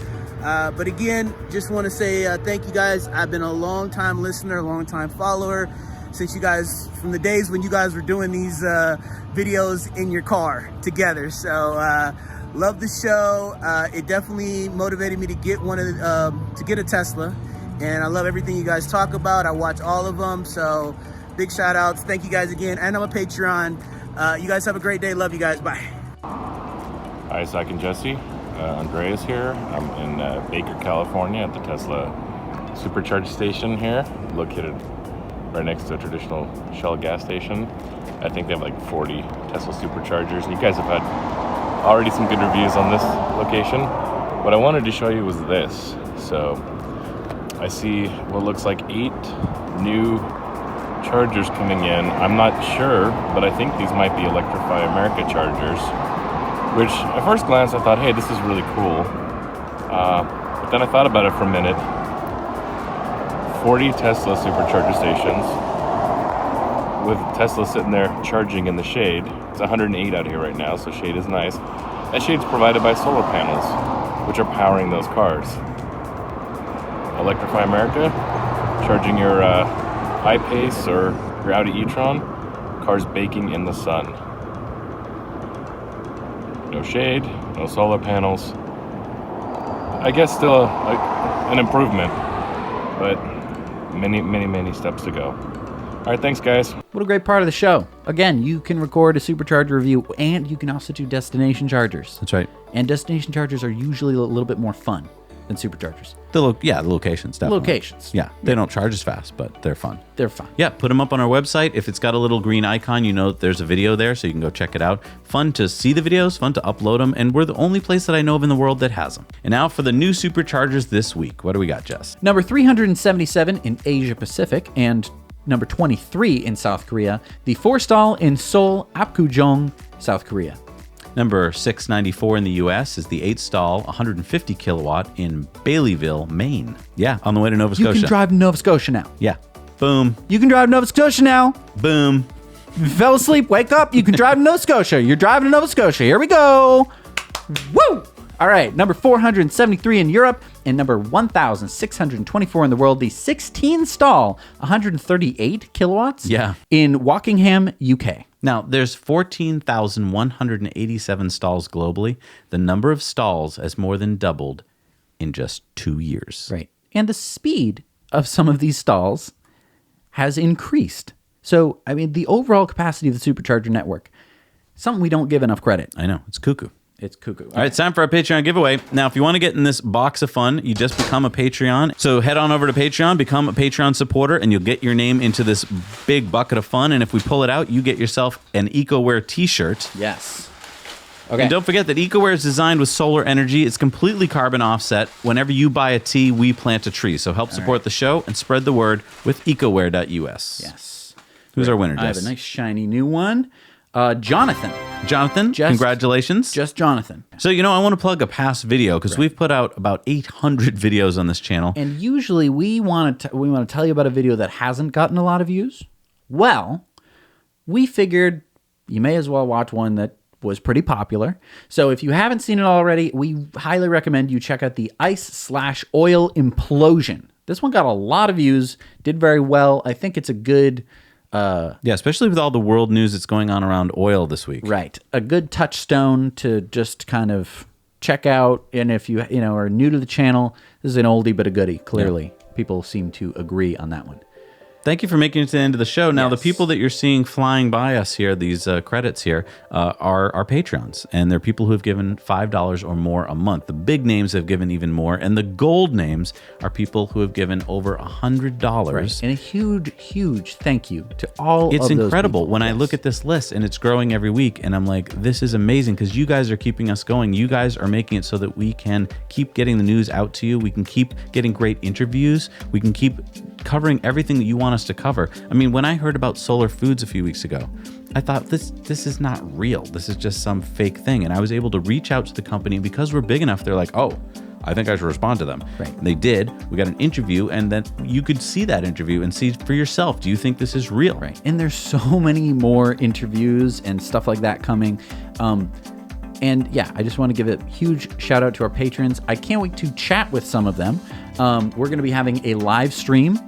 But again, just want to say thank you guys. I've been a long time listener, a long time follower, since you guys, from the days when you guys were doing these videos in your car together. So love the show. It definitely motivated me to get to get a Tesla, and I love everything you guys talk about. I watch all of them, so big shout outs. Thank you guys again, and I'm a Patreon. You guys have a great day. Love you guys. Bye.
Hi, Zach and Jesse. Andreas here. I'm in Baker, California at the Tesla Supercharge station here, located right next to a traditional Shell gas station. I think they have like 40 Tesla Superchargers. You guys have had already some good reviews on this location. What I wanted to show you was this. So I see what looks like 8 new chargers coming in. I'm not sure, but I think these might be Electrify America chargers, which at first glance I thought, hey, this is really cool. But then I thought about it for a minute. 40 Tesla Supercharger stations with Tesla sitting there charging in the shade. It's 108 out here right now, so shade is nice. That shade's provided by solar panels, which are powering those cars. Electrify America, charging your iPace or your Audi e-tron, cars baking in the sun. No shade, no solar panels. I guess still an improvement, but many steps to go. All right, thanks, guys.
What a great part of the show. Again, you can record a supercharger review, and you can also do destination chargers.
That's right.
And destination chargers are usually a little bit more fun than superchargers.
The locations, definitely.
Locations.
Yeah, they don't charge as fast, but they're fun.
They're fun.
Yeah, put them up on our website. If it's got a little green icon, you know that there's a video there, so you can go check it out. Fun to see the videos, fun to upload them, and we're the only place that I know of in the world that has them. And now for the new superchargers this week. What do we got, Jess?
Number 377 in Asia Pacific, and number 23 in South Korea, the 4-stall in Seoul, Apgujeong, South Korea.
Number 694 in the U.S. is the 8-stall, 150 kilowatt in Baileyville, Maine. Yeah, on the way to Nova Scotia.
You can drive to Nova Scotia now.
Yeah. Boom.
You can drive to Nova Scotia now.
Boom.
If you fell asleep, wake up. You can drive to Nova Scotia. You're driving to Nova Scotia. Here we go. Woo! All right, number 473 in Europe and number 1,624 in the world, the 16-stall, 138 kilowatts in Wokingham, UK.
Now, there's 14,187 stalls globally. The number of stalls has more than doubled in just 2 years.
Right. And the speed of some of these stalls has increased. So, I mean, the overall capacity of the supercharger network, something we don't give enough credit.
I know. It's cuckoo.
It's cuckoo.
All right, it's time for our Patreon giveaway. Now, if you want to get in this box of fun, you just become a Patreon. So head on over to Patreon, become a Patreon supporter, and you'll get your name into this big bucket of fun. And if we pull it out, you get yourself an EcoWare t-shirt.
Yes. Okay.
And don't forget that EcoWare is designed with solar energy. It's completely carbon offset. Whenever you buy a tea, we plant a tree. So help support the show and spread the word with ecoware.us.
Yes.
Who's our winner,
I have
Jess?
a nice shiny new one. Jonathan.
Jonathan, congratulations.
Just Jonathan.
So, I want to plug a past video because we've put out about 800 videos on this channel.
And usually we want to tell you about a video that hasn't gotten a lot of views. Well, we figured you may as well watch one that was pretty popular. So if you haven't seen it already, we highly recommend you check out the ice/oil implosion. This one got a lot of views, did very well. I think it's a good...
yeah, especially with all the world news that's going on around oil this week.
Right. A good touchstone to just kind of check out. And if you are new to the channel, this is an oldie but a goodie, clearly. Yeah. People seem to agree on that one.
Thank you for making it to the end of the show. Now,
Yes.
the people that you're seeing flying by us here, these credits here, are our Patreons. And they're people who have given $5 or more a month. The big names have given even more. And the gold names are people who have given over $100.
Right. And a huge, huge thank you to all of those
incredible
people.
when I look at this list and it's growing every week. And I'm like, this is amazing because you guys are keeping us going. You guys are making it so that we can keep getting the news out to you. We can keep getting great interviews. We can keep covering everything that you want us to cover. I mean, when I heard about Solar Foods a few weeks ago, I thought this is not real. This is just some fake thing. And I was able to reach out to the company, and because we're big enough, they're like, oh, I think I should respond to them.
Right.
And they did. We got an interview, and then you could see that interview and see for yourself. Do you think this is real?
Right. And there's so many more interviews and stuff like that coming. And yeah, I just want to give a huge shout out to our patrons. I can't wait to chat with some of them. We're going to be having a live stream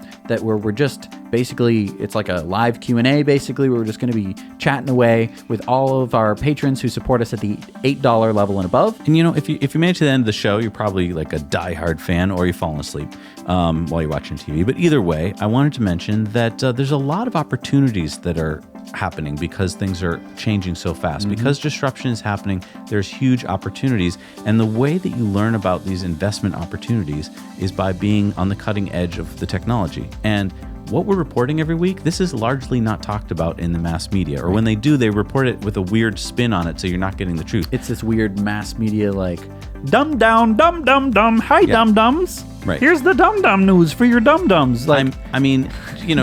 where we're just basically, it's like a live Q&A basically. We're just going to be chatting away with all of our patrons who support us at the $8 level and above.
And if you made it to the end of the show, you're probably like a diehard fan or you're falling asleep while you're watching TV. But either way, I wanted to mention that there's a lot of opportunities that are happening because things are changing so fast.
Mm-hmm.
Because disruption is happening, there's huge opportunities. And the way that you learn about these investment opportunities is by being on the cutting edge of the technology. And what we're reporting every week, this is largely not talked about in the mass media. Or when they do, they report it with a weird spin on it, so you're not getting the truth.
It's this weird mass media like, dumb down, dumb, dumb, dumb, hi, dumb dumbs.
Right.
Here's the dumb dumb news for your dumb dumbs. Like,
I mean,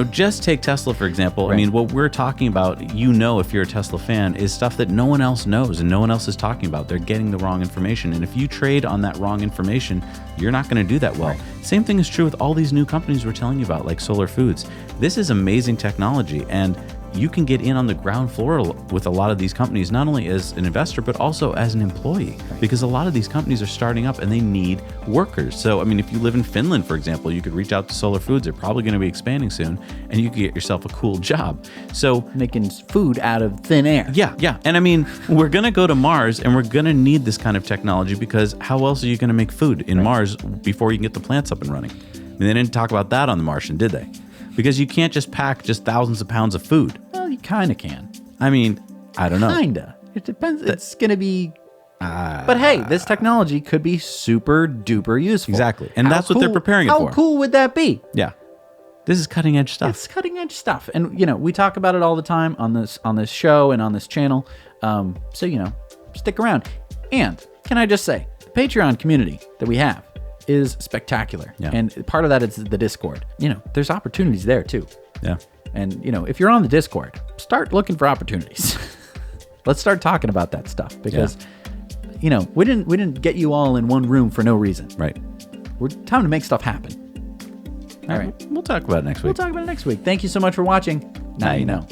just take Tesla, for example.
Right.
I mean, what we're talking about, if you're a Tesla fan, is stuff that no one else knows and no one else is talking about. They're getting the wrong information. And if you trade on that wrong information, you're not going to do that well. Right. Same thing is true with all these new companies we're telling you about, like Solar Foods. This is amazing technology. And you can get in on the ground floor with a lot of these companies, not only as an investor, but also as an employee, because a lot of these companies are starting up and they need workers. So, I mean, if you live in Finland, for example, you could reach out to Solar Foods. They're probably going to be expanding soon, and you could get yourself a cool job. So
making food out of thin air.
Yeah. And I mean, we're going to go to Mars and we're going to need this kind of technology because how else are you going to make food in Mars before you can get the plants up and running? I mean, they didn't talk about that on The Martian, did they? Because you can't just pack just thousands of pounds of food.
Well, you kind of can.
I mean, I don't know.
Kinda. It depends. It's going to be... but hey, this technology could be super duper useful.
Exactly. And that's what they're preparing it for.
How cool would that be?
Yeah. This is cutting edge stuff.
It's cutting edge stuff. And, we talk about it all the time on this show and on this channel. So, stick around. And can I just say, the Patreon community that we have is spectacular.
Yeah.
And part of that is the Discord. There's opportunities there too.
Yeah.
And, if you're on the Discord, start looking for opportunities. Let's start talking about that stuff because, we didn't get you all in one room for no reason.
Right.
We're time to make stuff happen. All right.
We'll talk about it next week.
We'll talk about it next week. Thank you so much for watching. Now you know.